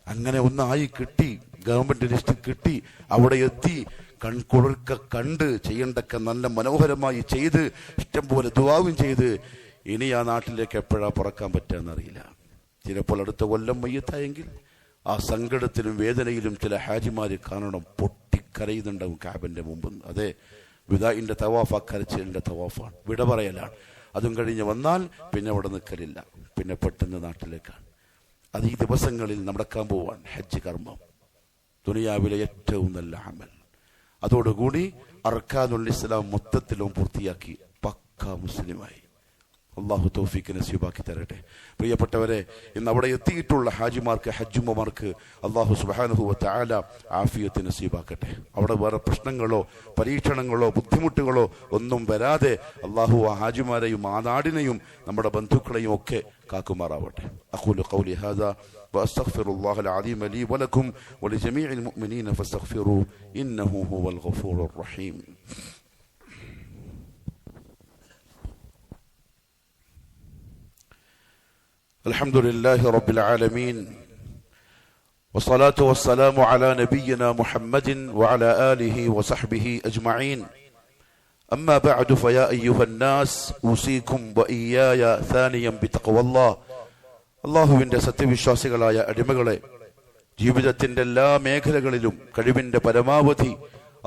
അങ്ങനെ ഒന്നായി കിട്ടി, ഗവൺമെന്റ് ലിസ്റ്റ് കിട്ടി, അവിടെ എത്തി, കൺകുളിർക്ക കണ്ട്, ചെയ്യേണ്ടൊക്കെ നല്ല മനോഹരമായി ചെയ്ത്, ഇഷ്ടംപോലെ ദുആവും ചെയ്ത്, ഇനി ആ നാട്ടിലേക്ക് എപ്പോഴാ പറക്കാൻ പറ്റുകയെന്നറിയില്ല. ചിലപ്പോൾ അടുത്ത കൊല്ലം മയ്യത്തായെങ്കിൽ ആ സങ്കടത്തിലും വേദനയിലും ചില ഹാജിമാര് കാണണം, പൊട്ടിക്കരയുന്നുണ്ടാവും കാബന്റെ മുമ്പ്. അതെ, വിദാഇന്റെ തവാഫ് ആ കരച്ചിലിന്റെ തവാഫാണ്, വിട പറയലാണ്. അതും കഴിഞ്ഞ് വന്നാൽ പിന്നെ അവിടെ നിൽക്കലില്ല, പിന്നെ പെട്ടെന്ന് നാട്ടിലേക്കാണ്. അത് ഈ ദിവസങ്ങളിൽ നടക്കാൻ പോവാൻ ഹജ്ജ് കർമ്മം, ദുനിയാവിലെ ഏറ്റവും നല്ല അമൽ. അതോടുകൂടി അർക്കാനുൽ ഇസ്ലാം മൊത്തത്തിലും പൂർത്തിയാക്കി പക്കാ മുസ്ലിമായി. അള്ളാഹു തൗഫീഖ് നസീബാക്കി തരട്ടെ. പ്രിയപ്പെട്ടവരെ, ഇന്ന് അവിടെ എത്തിയിട്ടുള്ള ഹാജിമാർക്ക്, ഹജ്ജുമ്മമാർക്ക് അള്ളാഹു സുബ്ഹാനഹു വ തആല ആഫിയത്ത് നസീബാക്കട്ടെ. അവിടെ വേറെ പ്രശ്നങ്ങളോ പരീക്ഷണങ്ങളോ ബുദ്ധിമുട്ടുകളോ ഒന്നും വരാതെ അള്ളാഹു ആ ഹാജിമാരെയും ആ നാടിനെയും നമ്മുടെ ബന്ധുക്കളെയും ഒക്കെ കാക്കുമാറാവട്ടെ. അഖൂലു ഖൗലി ഹാദാ വഅസ്തഗ്ഫിറുല്ലാഹൽ അലീം ലീ വലക്കും വലിജമീഇൽ മുഅ്മിനീന ഫസ്തഗ്ഫിറൂ ഇന്നഹു ഹുവൽ ഗഫൂറുർ റഹീം. الحمد لله رب العالمين، والصلاة والسلام على نبينا محمد وعلى آله وصحبه أجمعين. أما بعد فيا أيها الناس أوصيكم وإياي ثانيا بتقوى الله. അള്ളാഹുവിന്റെ സത്യവിശ്വാസികളായ അടിമകളെ, ജീവിതത്തിന്റെ എല്ലാ മേഖലകളിലും കഴിവിന്റെ പരമാവധി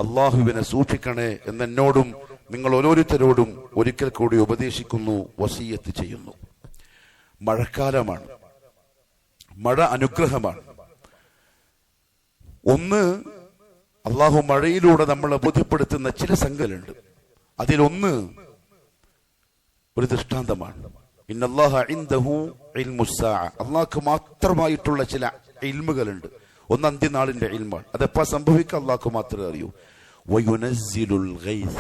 അള്ളാഹുവിനെ സൂക്ഷിക്കണേ എന്നെന്നോടും നിങ്ങൾ ഓരോരുത്തരോടും ഒരിക്കൽ കൂടി ഉപദേശിക്കുന്നു, വസിയത്ത് ചെയ്യുന്നു. മഴക്കാലമാണ്, മഴ അനുഗ്രഹമാണ്. ഒന്ന്, അള്ളാഹു മഴയിലൂടെ നമ്മളെ ബോധ്യപ്പെടുത്തുന്ന ചില സംഗതികളുണ്ട്. അതിലൊന്ന് ഒരു ദൃഷ്ടാന്തമാണ്. ഇന്നല്ലാഹ ഇൻദഹു ഇൽമുസ്സാഅ, അള്ളാഹ്ക്ക് മാത്രമായിട്ടുള്ള ചില ഇൽമുകളുണ്ട്. ഒന്ന് അന്ത്യനാളിന്റെ ഇൽമാണ്. അതെപ്പോ സംഭവിക്കുക അള്ളാഹ്ക്ക് മാത്രമേ അറിയൂ. വയുനസ്സിലുൽ ഗൈസ,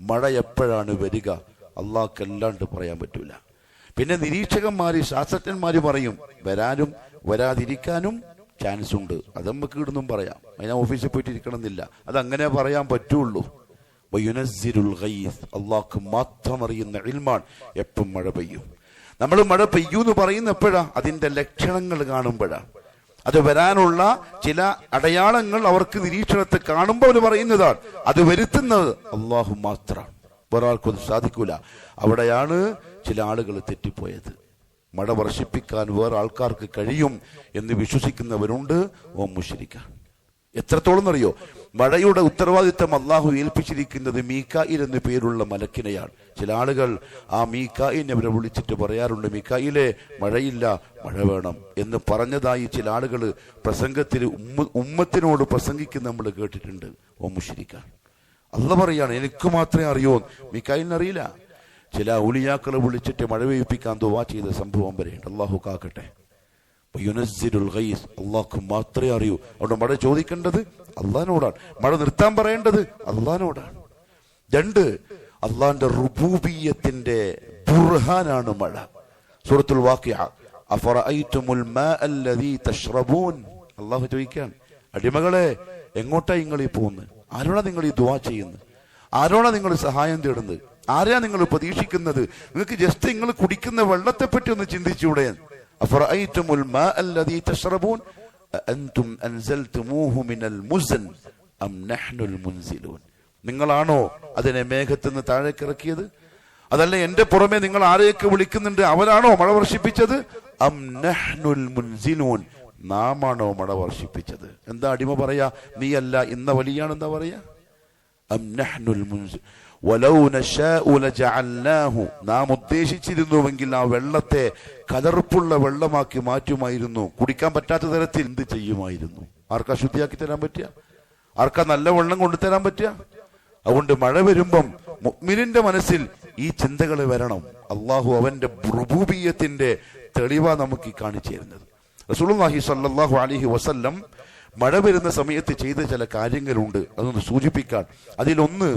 മഴ എപ്പോഴാണ് വരിക അള്ളാഹ്ക്ക് അല്ലാണ്ട് പറയാൻ പറ്റൂല. പിന്നെ നിരീക്ഷകന്മാര്, ശാസ്ത്രജ്ഞന്മാര് പറയും വരാനും വരാതിരിക്കാനും ചാൻസ് ഉണ്ട്. അത് നമുക്ക് ഇടുന്നും പറയാം, അതിനാ ഓഫീസിൽ പോയിട്ട് ഇരിക്കണം എന്നില്ല, അതങ്ങനെ പറയാൻ പറ്റുള്ളൂ. വയുനസ്സിലുൽ ഗൈസ്, അള്ളാഹ്ക്ക് മാത്രം അറിയുന്ന ഇൽമാണ് എപ്പം മഴ പെയ്യും. നമ്മൾ മഴ പെയ്യൂന്ന് പറയുന്ന എപ്പോഴാ? അതിന്റെ ലക്ഷണങ്ങൾ കാണുമ്പോഴാണ്. അത് വരാനുള്ള ചില അടയാളങ്ങൾ അവർക്ക് നിരീക്ഷണത്തെ കാണുമ്പോൾ അവർ പറയുന്നതാണ്. അത് വരുത്തുന്നത് അള്ളാഹു മാത്രമാണ്, വേറാൾക്കൊന്നും സാധിക്കൂല. അവിടെയാണ് ചില ആളുകൾ തെറ്റിപ്പോയത്. മഴ വർഷിപ്പിക്കാൻ വേറെ ആൾക്കാർക്ക് കഴിയും എന്ന് വിശ്വസിക്കുന്നവരുണ്ട്. ഓ മുശ്രിക്ക, എത്രത്തോളം എന്നറിയോ? മഴയുടെ ഉത്തരവാദിത്തം അള്ളാഹു ഏൽപ്പിച്ചിരിക്കുന്നത് മീകായിൽ എന്ന് പേരുള്ള മലക്കിനെയാണ്. ചില ആളുകൾ ആ മീകായിനെ അവരെ വിളിച്ചിട്ട് പറയാറുണ്ട്, മീകായിലെ മഴയില്ല, മഴ വേണം എന്ന് പറഞ്ഞതായി ചില ആളുകൾ പ്രസംഗത്തിൽ ഉമ്മത്തിനോട് പ്രസംഗിക്കുന്ന നമ്മൾ കേട്ടിട്ടുണ്ട്. ഓ മുശ്രിക്ക, അള്ളാഹ് പറയാണ് എനിക്ക് മാത്രമേ അറിയൂ, മീകായിലിന് അറിയില്ല. ചില ഔലിയാക്കളെ വിളിച്ചിട്ട് മഴ പെയ്യിപ്പിക്കാൻ ദുആ ചെയ്ത സംഭവം വരെയുണ്ട്. അള്ളാഹു കാക്കട്ടെ. യുനസ്സിലുൽ ഗൈസ്, അള്ളാഹ്ക്ക് മാത്രമേ അറിയൂ. അവിടെ മഴ ചോദിക്കേണ്ടത് അള്ളാഹിനോടാണ്, മഴ നിർത്താൻ പറയേണ്ടത് അള്ളാഹിനോടാണ്. 2, അള്ളാഹിന്റെ റുബൂബിയ്യത്തിന്റെ ബുർഹാനാണ് മഴ. സൂറത്തുൽ വാഖിഅ, അഫറഅയ്തുമുൽ മാഅ അല്ലദീ തശ്റബൂൻ, അള്ളാഹു ചോദിക്കാൻ, അടിമകളെ എങ്ങോട്ടാ നിങ്ങൾ ഈ പോകുന്നത്? ആരോടാ നിങ്ങൾ ഈ ദുആ ചെയ്യുന്നത്? ആരോടാ നിങ്ങൾ സഹായം തേടുന്നത്? ആരെയാ നിങ്ങൾ പ്രതീക്ഷിക്കുന്നത്? നിങ്ങൾക്ക് ജസ്റ്റ് നിങ്ങൾ കുടിക്കുന്ന വെള്ളത്തെ പറ്റി ഒന്ന് ചിന്തിച്ചൂടെ? അഫറഅയ്തുമുൽ മാഅ അല്ലദീ തശ്റബൂൻ അഅൻതും അൻസൽതുമൂഹു മിനൽ മുസ്ൻ അം നഹ്നുൽ മുൻസിലൂൻ, നിങ്ങളാണോ അതിനെ മേഘത്തിൽ നിന്ന് താഴേക്ക് ഇറക്കിയത്? അതല്ല എന്റെ പുറമെ നിങ്ങൾ ആരെയൊക്കെ വിളിക്കുന്നുണ്ട്, അവരാണോ മഴ വർഷിപ്പിച്ചത്? അം നഹ്നുൽ മുൻസിലൂൻ, നാമാണോ മഴ വർഷിപ്പിച്ചത്? എന്താ അടിമ പറയാ? നീയല്ല, ഇന്ന വലിയാണ് എന്താ പറയാ? അം നഹ്നുൽ മുൻസിൽ വലൗ നശാഉ ലജഅൽനാഹു, നാം ഉദ്ദേശിച്ചിരുന്നുവെങ്കിൽ ആ വെള്ളത്തെ കലർപ്പുള്ള വെള്ളമാക്കി മാറ്റുമായിരുന്നു. കുടിക്കാൻ പറ്റാത്ത തരത്തിൽ എന്ത് ചെയ്യുമായിരുന്നു? ആർക്കാ ശുദ്ധിയാക്കി തരാൻ പറ്റുക? ആർക്കാ നല്ല വെള്ളം കൊണ്ടുതരാൻ പറ്റുക? അതുകൊണ്ട് മഴ വരുമ്പം മുഅ്മിനിന്റെ മനസ്സിൽ ഈ ചിന്തകൾ വരണം. അള്ളാഹു അവന്റെ റുബൂബിയ്യത്തിന്റെ തെളിവാ നമുക്ക് കാണിച്ചു തരുന്നത്. റസൂലുള്ളാഹി സ്വല്ലല്ലാഹു അലൈഹി വസല്ലം മഴ വരുന്ന സമയത്ത് ചെയ്ത ചില കാര്യങ്ങളുണ്ട്, അതൊന്ന് സൂചിപ്പിക്കാൻ. അതിലൊന്ന്,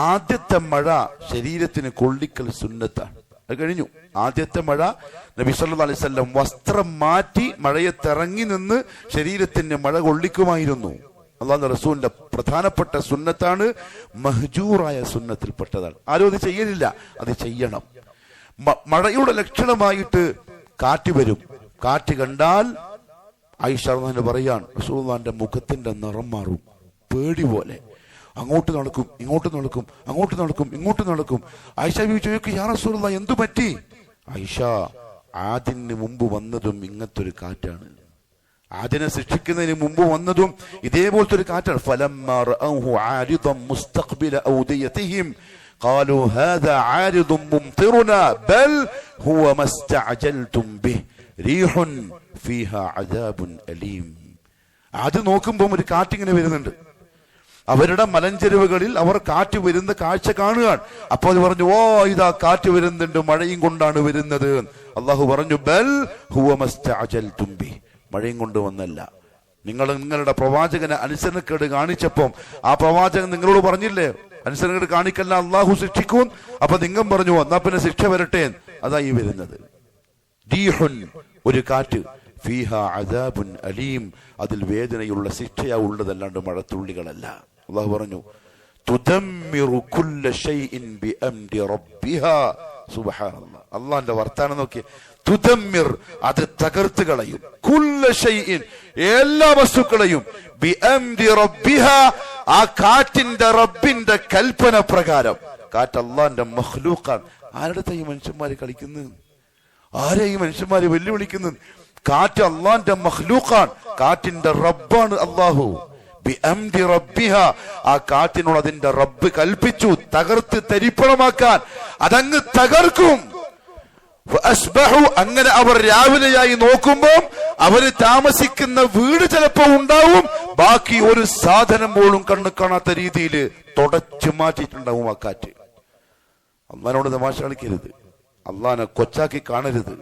ആദ്യത്തെ മഴ ശരീരത്തിന് കൊള്ളിക്കൽ സുന്നത്താണ്. അത് കഴിഞ്ഞു. ആദ്യത്തെ മഴ നബി സല്ലല്ലാഹു അലൈഹി വസല്ലം വസ്ത്രം മാറ്റി മഴയത്തിറങ്ങി നിന്ന് ശരീരത്തിന് മഴ കൊള്ളിക്കുമായിരുന്നു. അല്ലാഹുവിന്റെ റസൂലിന്റെ പ്രധാനപ്പെട്ട സുന്നത്താണ്, മഹ്ജൂറായ സുന്നത്തിൽപ്പെട്ടതാണ്. ആരും അത് ചെയ്യലില്ല, അത് ചെയ്യണം. മഴയുടെ ലക്ഷണമായിട്ട് കാറ്റ് വരും. കാറ്റ് കണ്ടാൽ ആയിഷ റളിയല്ലാഹു പറയാൻ, റസൂലുള്ളാഹിന്റെ മുഖത്തിന്റെ നിറം മാറും, പേടി പോലെ. അങ്ങോട്ട് നടക്കും, ഇങ്ങോട്ട് നടക്കും, അങ്ങോട്ട് നടക്കും, ഇങ്ങോട്ട് നടക്കും. ആയിഷ ബീവി ചോദിക്കും, യാ റസൂലുള്ളാഹി എന്തു പറ്റി? ആയിഷ, ആദിന് മുമ്പ് വന്നതും ഇങ്ങനത്തെ ഒരു കാറ്റാണ്. ആദിനെ സൃഷ്ടിക്കുന്നതിന് മുമ്പ് വന്നതും ഇതേപോലത്തെ ഒരു കാറ്റാണ്. ഫലമ്മാ റഅൗഹു ആരിദൻ മുസ്തഖ്ബില ഔദിയതിഹിം ഖാലൂ ഹാദാ ആരിദുൻ മുംതിറുനാ ബൽ ഹുവ മസ്തഅജൽതും ബിഹി റീഹുൻ ഫീഹാ അദാബുൻ അലീം. അത് നോക്കുമ്പോൾ ഒരു കാറ്റിങ്ങനെ വരുന്നുണ്ട്. അവരുടെ മലഞ്ചെരുവുകളിൽ അവർ കാറ്റ് വരുന്ന കാഴ്ച കാണുകയാണ്. അപ്പോൾ അത് പറഞ്ഞു, ഓ ഇതാ കാറ്റ് വരുന്നുണ്ട്, മഴയും കൊണ്ടാണ് വരുന്നത്. അള്ളാഹു പറഞ്ഞു, ബൽ ഹുവ മസ്തഅജൽതും ബിഹി, മഴയും കൊണ്ടുവന്നല്ല. നിങ്ങളുടെ പ്രവാചകനെ അനുസരണക്കേട് കാണിച്ചപ്പം ആ പ്രവാചകൻ നിങ്ങളോട് പറഞ്ഞില്ലേ, അനുസരണക്കേട് കാണിക്കല്ല അള്ളാഹു ശിക്ഷിക്കും. അപ്പൊ നിങ്ങൾ പറഞ്ഞു, എന്നാ പിന്നെ ശിക്ഷ വരട്ടെ. അതായി വരുന്നത് റീഹുൻ, ഒരു കാറ്റ്, ഫീഹാ അദാബുൻ അലീം, അതിൽ വേദനയുള്ള ശിക്ഷയാ ഉള്ളതല്ലാണ്ട് മഴത്തുള്ളികളല്ല. അള്ളാഹു പറഞ്ഞു, തുദമ്മിറു കുല്ല ശൈഇൻ ബിഅംരി റബ്ബിഹാ. സുബ്ഹാനല്ലാഹ്, അള്ളാഹുവിന്റെ വർത്താനം നോക്കി. തുദമ്മിർ, അത് തകർത്ത് കളയും. കുല്ല ശൈഇൻ, എല്ലാ വസ്തുക്കളെയും. ബിഅംരി റബ്ബിഹാ, ആ കാറ്റിന്റെ റബ്ബിന്റെ കൽപ്പന പ്രകാരം. കാറ്റ് അള്ളാഹിന്റെ മഖ്ലൂഖാണ്. ആരുടെ ഈ മനുഷ്യന്മാര് കളിക്കുന്നത്? ആരെയും മനുഷ്യന്മാരെ വെല്ലുവിളിക്കുന്നത്? കാറ്റ് അള്ളാഹിന്റെ മഖ്ലൂഖാണ്, കാറ്റിന്റെ റബ്ബാണ് അള്ളാഹു. ബിഅംരി റബ്ബിഹാ, ആ കാറ്റിനോട് അതിന്റെ റബ്ബ് കൽപ്പിച്ചു തകർത്ത് തരിപ്പണമാക്കാൻ. അതങ്ങ് തകർക്കും. അങ്ങനെ അവർ രാവിലെയായി നോക്കുമ്പോൾ അവര് താമസിക്കുന്ന വീട് ചിലപ്പോ ഉണ്ടാവും, ബാക്കി ഒരു സാധനം പോലും കണ്ണു കാണാത്ത രീതിയിൽ തുടച്ചു മാറ്റിയിട്ടുണ്ടാവും ആ കാറ്റ്. അള്ളാഹിനോട് തമാശ കളിക്കരുത്, അള്ളാഹിനെ കൊച്ചാക്കി കാണരുത്.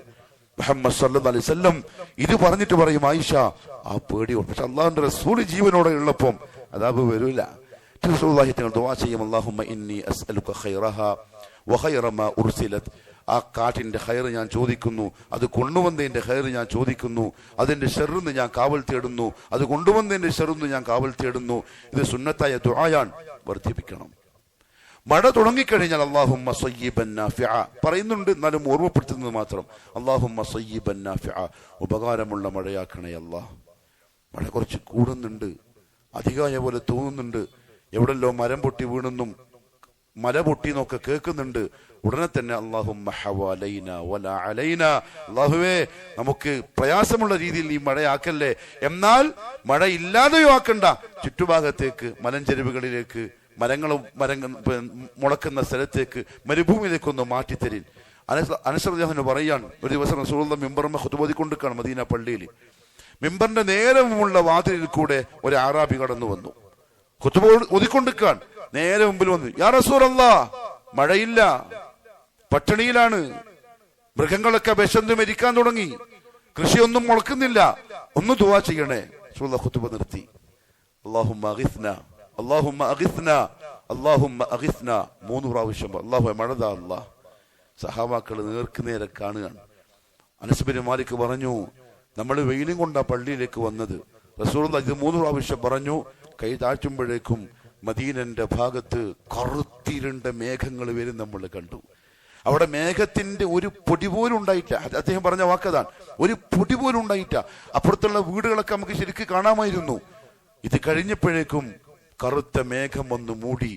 മുഹമ്മദ് സല്ലല്ലാഹു അലൈഹി വസല്ലം ഇത് പറഞ്ഞിട്ട് പറയും, ആയിഷ ആ പേടിയോട്. പക്ഷെ അള്ളാഹുവിന്റെ റസൂൽ ജീവനോടെ ഉള്ളപ്പം അതാബ് വരൂല. റസൂലുള്ളാഹി തങ്ങൾ ദുആ ചെയ്യും, അല്ലാഹുമ്മ ഇന്നി അസ്അലുക ഖൈറഹാ വഖൈറ മാ ഉർസിലത്. ആ കാറ്റിന്റെ ഖൈർ ഞാൻ ചോദിക്കുന്നു, അത് കൊണ്ടുവന്നതിന്റെ ഖൈർ ഞാൻ ചോദിക്കുന്നു, അതിന്റെ ഷർറിന് ഞാൻ കാവൽ തേടുന്നു, അത് കൊണ്ടുവന്നതിന്റെ ഷർറിന് ഞാൻ കാവൽ തേടുന്നു. ഇത് സുന്നത്തായ ദുആയാണ്, വർദ്ധിപ്പിക്കണം. മഴ തുടങ്ങിക്കഴിഞ്ഞാൽ അല്ലാഹുമ്മ സയ്യിബൻ നാഫിഅ പറയുന്നുണ്ട്, എന്നാലും ഓർമ്മപ്പെടുത്തുന്നത് മാത്രം. അല്ലാഹുമ്മ സയ്യിബൻ നാഫിഅ, ഉപകാരമുള്ള മഴയാക്കണേ അല്ലാഹ്. മഴ കുറച്ച് കൂടുന്നുണ്ട്, അധികമായ പോലെ തോന്നുന്നുണ്ട്. എവിടെല്ലോ മരം പൊട്ടി വീണെന്നും മല പൊട്ടിന്നൊക്കെ കേൾക്കുന്നുണ്ട്. ഉടനെ തന്നെ അല്ലാഹുമ്മ ഹവലൈന വലാ അലൈന, അല്ലാഹുവേ നമുക്ക് പ്രയാസമുള്ള രീതിയിൽ ഈ മഴയാക്കല്ലേ. എന്നാൽ മഴ ഇല്ലാതെയോ ആക്കണ്ട, ചുറ്റുഭാഗത്തേക്ക് മലഞ്ചെരുവുകളിലേക്ക്, മരങ്ങളും മുളക്കുന്ന സ്ഥലത്തേക്ക്, മരുഭൂമിയിലേക്കൊന്ന് മാറ്റിത്തരിൻ. അനസ് റളിയല്ലാഹു പറയാണ്, ഒരു ദിവസം റസൂലുള്ളാഹി മിമ്പറിന്മേൽ ഖുതുബ ഓതിക്കൊണ്ടിരിക്കുകയാണ് മദീന പള്ളിയിൽ. മിമ്പറിന്റെ നേരെ മുമ്പുള്ള വാതിലിൽ കൂടെ ഒരു അറാബി കടന്നു വന്നു. ഖുതുബ ഓതിക്കൊണ്ടിരിക്കുകയാണ്. നേരെ മുമ്പിൽ വന്നു, യാ റസൂലല്ലാഹ്, മഴയില്ല, പട്ടിണിയിലാണ്, മൃഗങ്ങളൊക്കെ വിശന്ന് മരിക്കാൻ തുടങ്ങി, കൃഷിയൊന്നും മുളക്കുന്നില്ല, ഒന്ന് ദുആ ചെയ്യണേ. റസൂലുള്ളാഹി ഖുതുബ നിർത്തി. അല്ലാഹുമ്മ അഗിസ്ന, അല്ലാഹുമ്മ അഗിസ്ന, അല്ലാഹുമ്മ അഗിസ്ന 3 പ്രാവശ്യം. അല്ലാഹുവേ മഴതാ അല്ലാഹ്. സഹാബാക്കൾ നേർക്കുനേരെ കാണുകയാണ്. അനസ് ബിൻ മാലിക് പറഞ്ഞു, നമ്മൾ വെയിലും കൊണ്ടാ പള്ളിയിലേക്ക് വന്നത്. റസൂലുള്ളാഹി ഇത് 3 പ്രാവശ്യം പറഞ്ഞു. കൈ താഴ്ത്തുമ്പോഴേക്കും മദീനന്റെ ഭാഗത്ത് കറുത്തിരുണ്ട മേഘങ്ങൾ വരും നമ്മൾ കണ്ടു. അവിടെ മേഘത്തിന്റെ ഒരു പൊടി പോലും ഉണ്ടായിട്ട. അദ്ദേഹം പറഞ്ഞ വാക്കതാണ്, ഒരു പൊടി പോലും ഉണ്ടായിട്ട. അപ്പുറത്തുള്ള വീടുകളൊക്കെ നമുക്ക് ശരിക്കും കാണാമായിരുന്നു. ഇത് കഴിഞ്ഞപ്പോഴേക്കും കറുത്ത മേഘം വന്ന് മൂടി,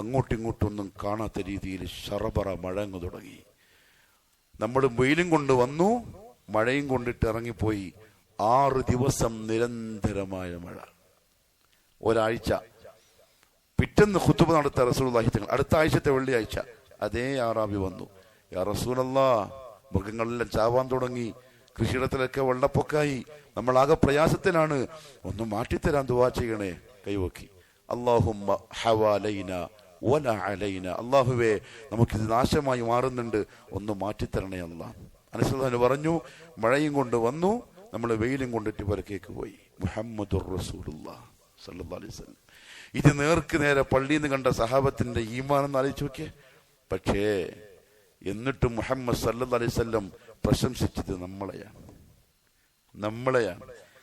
അങ്ങോട്ടിങ്ങോട്ടൊന്നും കാണാത്ത രീതിയിൽ ശറബറ മഴങ്ങു തുടങ്ങി. നമ്മൾ വെയിലും കൊണ്ട് വന്നു, മഴയും കൊണ്ടിട്ട് ഇറങ്ങിപ്പോയി. 6 ദിവസം നിരന്തരമായ മഴ, ഒരാഴ്ച. പിറ്റേന്ന് ഖുതുബ നടത്ത റസൂലുള്ളാഹി തങ്ങൾ. അടുത്ത ആഴ്ചത്തെ വെള്ളിയാഴ്ച അതേ അറാബി വന്നു, യാ റസൂലല്ലാഹ്, മൃഗങ്ങളെല്ലാം ചാവാൻ തുടങ്ങി, കൃഷിയിടത്തിലൊക്കെ വെള്ളപ്പൊക്കായി, നമ്മളാകെ പ്രയാസത്തിലാണ്, ഒന്ന് മാറ്റിത്തരാൻ ദുആ ചെയ്യണേ. കൈവക്കി. അല്ലാഹുമ്മ ഹവാലൈന വല അലൈന. അല്ലാഹുവേ, നമുക്കിത് നാശമായി മാറുന്നുണ്ട്, ഒന്ന് മാറ്റിത്തരണേ അല്ലാ. അനസ് റളിയല്ലാഹു പറഞ്ഞു, മഴയും കൊണ്ട് വന്നു, നമ്മൾ വെയിലും കൊണ്ടിട്ട് പുറക്കേക്ക് പോയി. മുഹമ്മദുർ റസൂലുള്ളാഹി സ്വല്ലല്ലാഹു അലൈഹി വസല്ലം. ഇത് നേർക്ക് നേരെ പള്ളിയിൽ നിന്ന് കണ്ട സഹാബത്തിന്റെ ഈമാനെന്ന് ആലോചിച്ച് നോക്കിയേ. പക്ഷേ എന്നിട്ടും മുഹമ്മദ് സല്ലല്ലാഹു അലൈഹി വസല്ലം പ്രശംസിച്ചത് നമ്മളെയാണ്.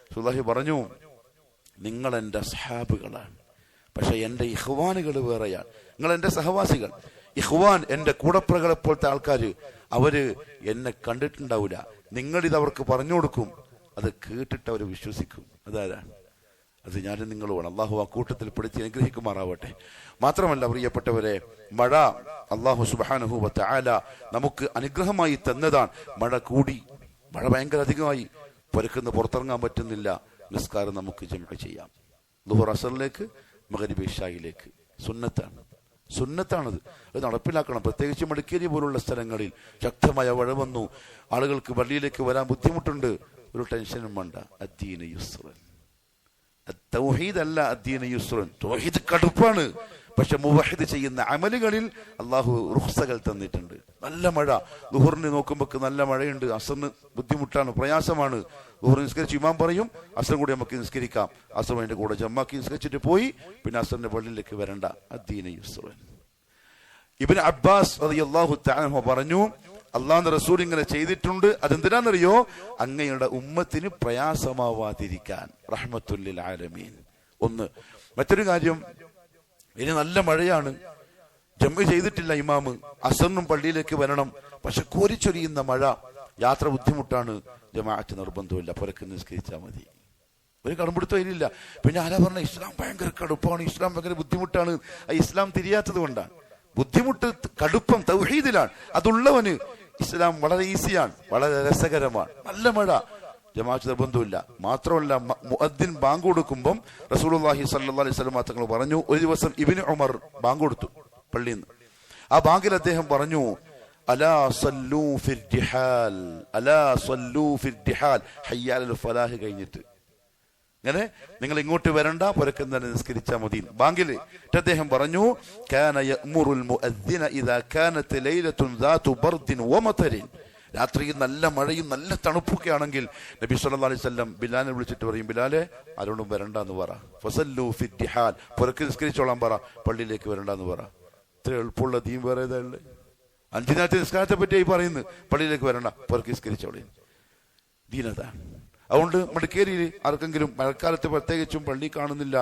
റസൂലുള്ളാഹി പറഞ്ഞു, നിങ്ങൾ എൻ്റെ അസ്ഹാബുകളാണ്, പക്ഷെ എൻ്റെ ഇഖ്വാനുകൾ വേറെയാണ്. നിങ്ങൾ എൻ്റെ സഹവാസികൾ. ഇഖ്വാൻ എൻ്റെ കൂടപ്പുറകളെ പോലത്തെ ആൾക്കാർ, അവര് എന്നെ കണ്ടിട്ടുണ്ടാവില്ല. നിങ്ങളിത് അവർക്ക് പറഞ്ഞു കൊടുക്കും, അത് കേട്ടിട്ട് അവർ വിശ്വസിക്കും. അതാരാണ്? അത് ഞാനും നിങ്ങളുമാണ്. അള്ളാഹു ആ കൂട്ടത്തിൽ പെടുത്തി അനുഗ്രഹിക്കുമാറാവട്ടെ. മാത്രമല്ല പ്രിയപ്പെട്ടവരെ, മഴ അള്ളാഹു സുബ്ഹാനഹു വ തആല നമുക്ക് അനുഗ്രഹമായി തന്നതാണ്. മഴ കൂടി, മഴ ഭയങ്കര അധികമായി, പുരക്കുന്ന പുറത്തിറങ്ങാൻ പറ്റുന്നില്ല. നിസ്കാരം നമുക്ക് ജംഅ ചെയ്യാം. ളുഹർ അസറിലേക്ക്, മഗ്രിബ് ഇശായിലേക്ക്. സുന്നത്താണത്. അത് നടപ്പിലാക്കണം. പ്രത്യേകിച്ച് മടിക്കേരി പോലുള്ള സ്ഥലങ്ങളിൽ ശക്തമായ മഴ വന്നു, ആളുകൾക്ക് പള്ളിയിലേക്ക് വരാൻ ബുദ്ധിമുട്ടുണ്ട്. ഒരു ടെൻഷനും വേണ്ട. അദ്ദീന യുസ്റൻ. തൗഹീദ് അല്ല അദ്ദീന യുസ്റൻ. തൗഹീദ് കടുപ്പാണ്. പക്ഷെ മുവഹിദ് ചെയ്യുന്ന അമലുകളിൽ അള്ളാഹു റുഖ്സകൾ തന്നിട്ടുണ്ട്. നല്ല മഴ, ളുഹറിന് നോക്കുമ്പോൾ നല്ല മഴയുണ്ട്, അസറിന് ബുദ്ധിമുട്ടാണ്, പ്രയാസമാണ്. ളുഹർ നിസ്കരിച്ച് ഇമാം പറയും, അസറും കൂടി നമുക്ക് നിസ്കരിക്കാം. അസർ അതിന്റെ കൂടെ ജമ്മാക്കി നിസ്കരിച്ചിട്ട് പോയി, പിന്നെ അസറിന്റെ പള്ളിയിലേക്ക് വരണ്ട. അദ്ദീന യുസ്റൻ. ഇബ്നു അബ്ബാസ് റളിയല്ലാഹു തആല അൻഹു പറഞ്ഞു, അള്ളാഹുവിന്റെ റസൂൽ ഇങ്ങനെ ചെയ്തിട്ടുണ്ട്. അതെന്തിനാണെന്നറിയോ? അങ്ങയുടെ ഉമ്മത്തിന് പ്രയാസമാവാതിരിക്കാൻ. റഹ്മത്തുൽ ലിൽ ആലമീൻ. ഒന്ന്. മറ്റൊരു കാര്യം, ഇനി നല്ല മഴയാണ്, ജംഅ ചെയ്തിട്ടില്ല ഇമാമ്, അസറിനും പള്ളിയിലേക്ക് വരണം, പക്ഷെ കോരിച്ചൊരിയുന്ന മഴ, യാത്ര ബുദ്ധിമുട്ടാണ്, ജമാഅത്ത് നിർബന്ധമില്ല, പുരക്ക് നിസ്കരിച്ചാൽ മതി. ഒരു കടുംപിടുത്തം ഇതിലില്ല. പിന്നെ ആരാ പറഞ്ഞ ഇസ്ലാം ഭയങ്കര കടുപ്പാണ്, ഇസ്ലാം ഭയങ്കര ബുദ്ധിമുട്ടാണ്? ഇസ്ലാം തിരിയാത്തത് കൊണ്ടാണ്. ബുദ്ധിമുട്ട്, കടുപ്പം തൗഹീദിലാണ്. അതുള്ളവന് ഇസ്ലാം വളരെ ഈസിയാണ്, വളരെ രസകരമാണ്. നല്ല മഴ, ജമാഅത്ത് നിർബന്ധമില്ല. മാത്രമല്ല, മുഅദ്ദിൻ ബാങ്ക് കൊടുക്കുമ്പം റസൂലുള്ളാഹി സ്വല്ലല്ലാഹു അലൈഹി വസല്ലം തങ്ങൾ പറഞ്ഞു, ഒരു ദിവസം ഇബ്നു ഉമർ ബാങ്ക് കൊടുത്തു പള്ളിയിൽ നിന്ന്. ആ ബാങ്കിൽ അദ്ദേഹം പറഞ്ഞു, അലാ സല്ലൂ ഫിർ ദിഹാൽ, അലാ സല്ലൂ ഫിർ ദിഹാൽ, ഹയ്യ അലൽ ഫലാഹ് കഴിഞ്ഞിട്ട് ഇങ്ങനെ നിങ്ങൾ ഇങ്ങോട്ട് വരണ്ട, പുരക്കം തന്നെ നിസ്കരിച്ചാൽ മതി. ബാങ്കില് അദ്ദേഹം പറഞ്ഞു, കാന യഅ്മുറുൽ മുഅദ്ദിന ഇദാ കാനത് ലൈലത്തുൻ ദാതു ബർദിൻ വമതരിൻ. രാത്രിയിൽ നല്ല മഴയും നല്ല തണുപ്പൊക്കെ ആണെങ്കിൽ നബി സല്ലല്ലാഹു അലൈഹി വസല്ലം ബിലാലിനെ വിളിച്ചിട്ട് പറയും, ബിലാലെ ആരോടും വരണ്ട എന്ന് പറ. ഫസല്ലു ഫിർ ദിഹാൽ, പുരക്ക് നിസ്കരിച്ചോളാൻ പറ, പള്ളിയിലേക്ക് വരണ്ട എന്ന് പറ. ഇത്ര എളുപ്പമുള്ള ദീൻ വേറെ ഏതാ ഉള്ളത്? 5 നേരത്തെ നിസ്കാരത്തെ പറ്റിയായി പറയുന്നത്, പള്ളിയിലേക്ക് വരണ്ട, പുരക്ക് നിസ്കരിച്ചോളേ. ദീനതാണ്. അതുകൊണ്ട് മടിക്കേരിയിൽ ആർക്കെങ്കിലും മഴക്കാലത്ത് പ്രത്യേകിച്ചും പള്ളി കാണുന്നില്ല,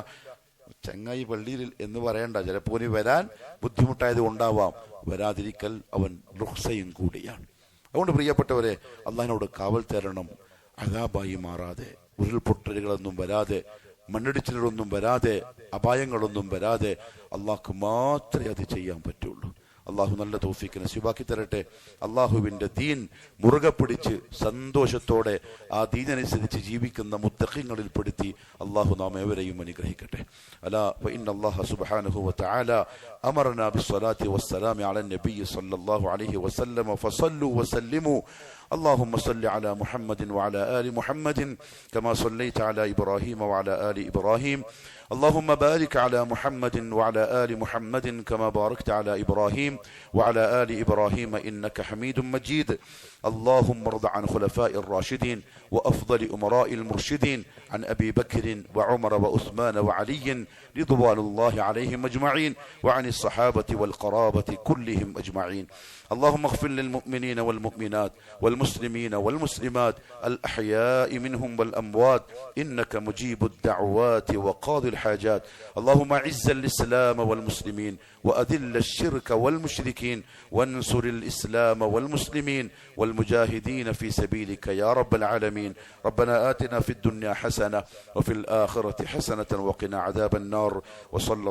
ചങ്ങായി പള്ളിയിൽ എന്ന് പറയണ്ട. ചിലപ്പോൾ വരാൻ ബുദ്ധിമുട്ടായത് ഉണ്ടാവാം. വരാതിരിക്കൽ അവൻ റുഖ്സയും കൂടിയാണ്. അതുകൊണ്ട് പ്രിയപ്പെട്ടവരെ, അള്ളാഹിനോട് കാവൽ തേടണം. അദാബായി മാറാതെ, ഉരുൾപൊട്ടലുകളൊന്നും വരാതെ, മണ്ണിടിച്ചിലൊന്നും വരാതെ, അപായങ്ങളൊന്നും വരാതെ അള്ളാഹ്ക്ക് മാത്രമേ അത് ചെയ്യാൻ പറ്റുള്ളൂ. അള്ളാഹു നല്ല തൗഫീഖ് നസീബാക്കി തരട്ടെ. അള്ളാഹുവിന്റെ ദീൻ മുറുകെ പിടിച്ച് സന്തോഷത്തോടെ ആ ദീനനുസരിച്ച് ജീവിക്കുന്ന മുത്തഖീങ്ങളിൽ പെടുത്തി അള്ളാഹു നാം ഏവരെയും അനുഗ്രഹിക്കട്ടെ. അലാ ഇന്നല്ലാഹ സുബ്ഹാനഹു വ തആല അമറനാ ബിസ്സലാത്തി വസ്സലാമി അലൻ നബി സല്ലല്ലാഹു അലൈഹി വസല്ലം ഫസല്ലു വസല്ലിമു. اللهم صل على محمد وعلى آل محمد كما صليت على إبراهيم وعلى آل إبراهيم. اللهم بارك على محمد وعلى آل محمد كما باركت على إبراهيم وعلى آل إبراهيم إنك حميد مجيد. اللهم ارض عن خلفاء الراشدين وأفضل أمراء المرشدين، عن أبي بكر وعمر وعثمان وعلي رضوان الله عليهم أجمعين، وعن الصحابة والقرابة كلهم أجمعين. اللهم اغفر للمؤمنين والمؤمنات والمسلمين والمسلمات الأحياء منهم والأموات إنك مجيب الدعوات وقاضي الحاجات. اللهم أعز الإسلام والمسلمين وأذل الشرك والمشركين، وانصر الإسلام والمسلمين والمجاهدين في سبيلك يا رب العالمين. ربنا آتنا في الدنيا حسنة وفي الآخرة حسنة وقنا عذاب النار. وصلى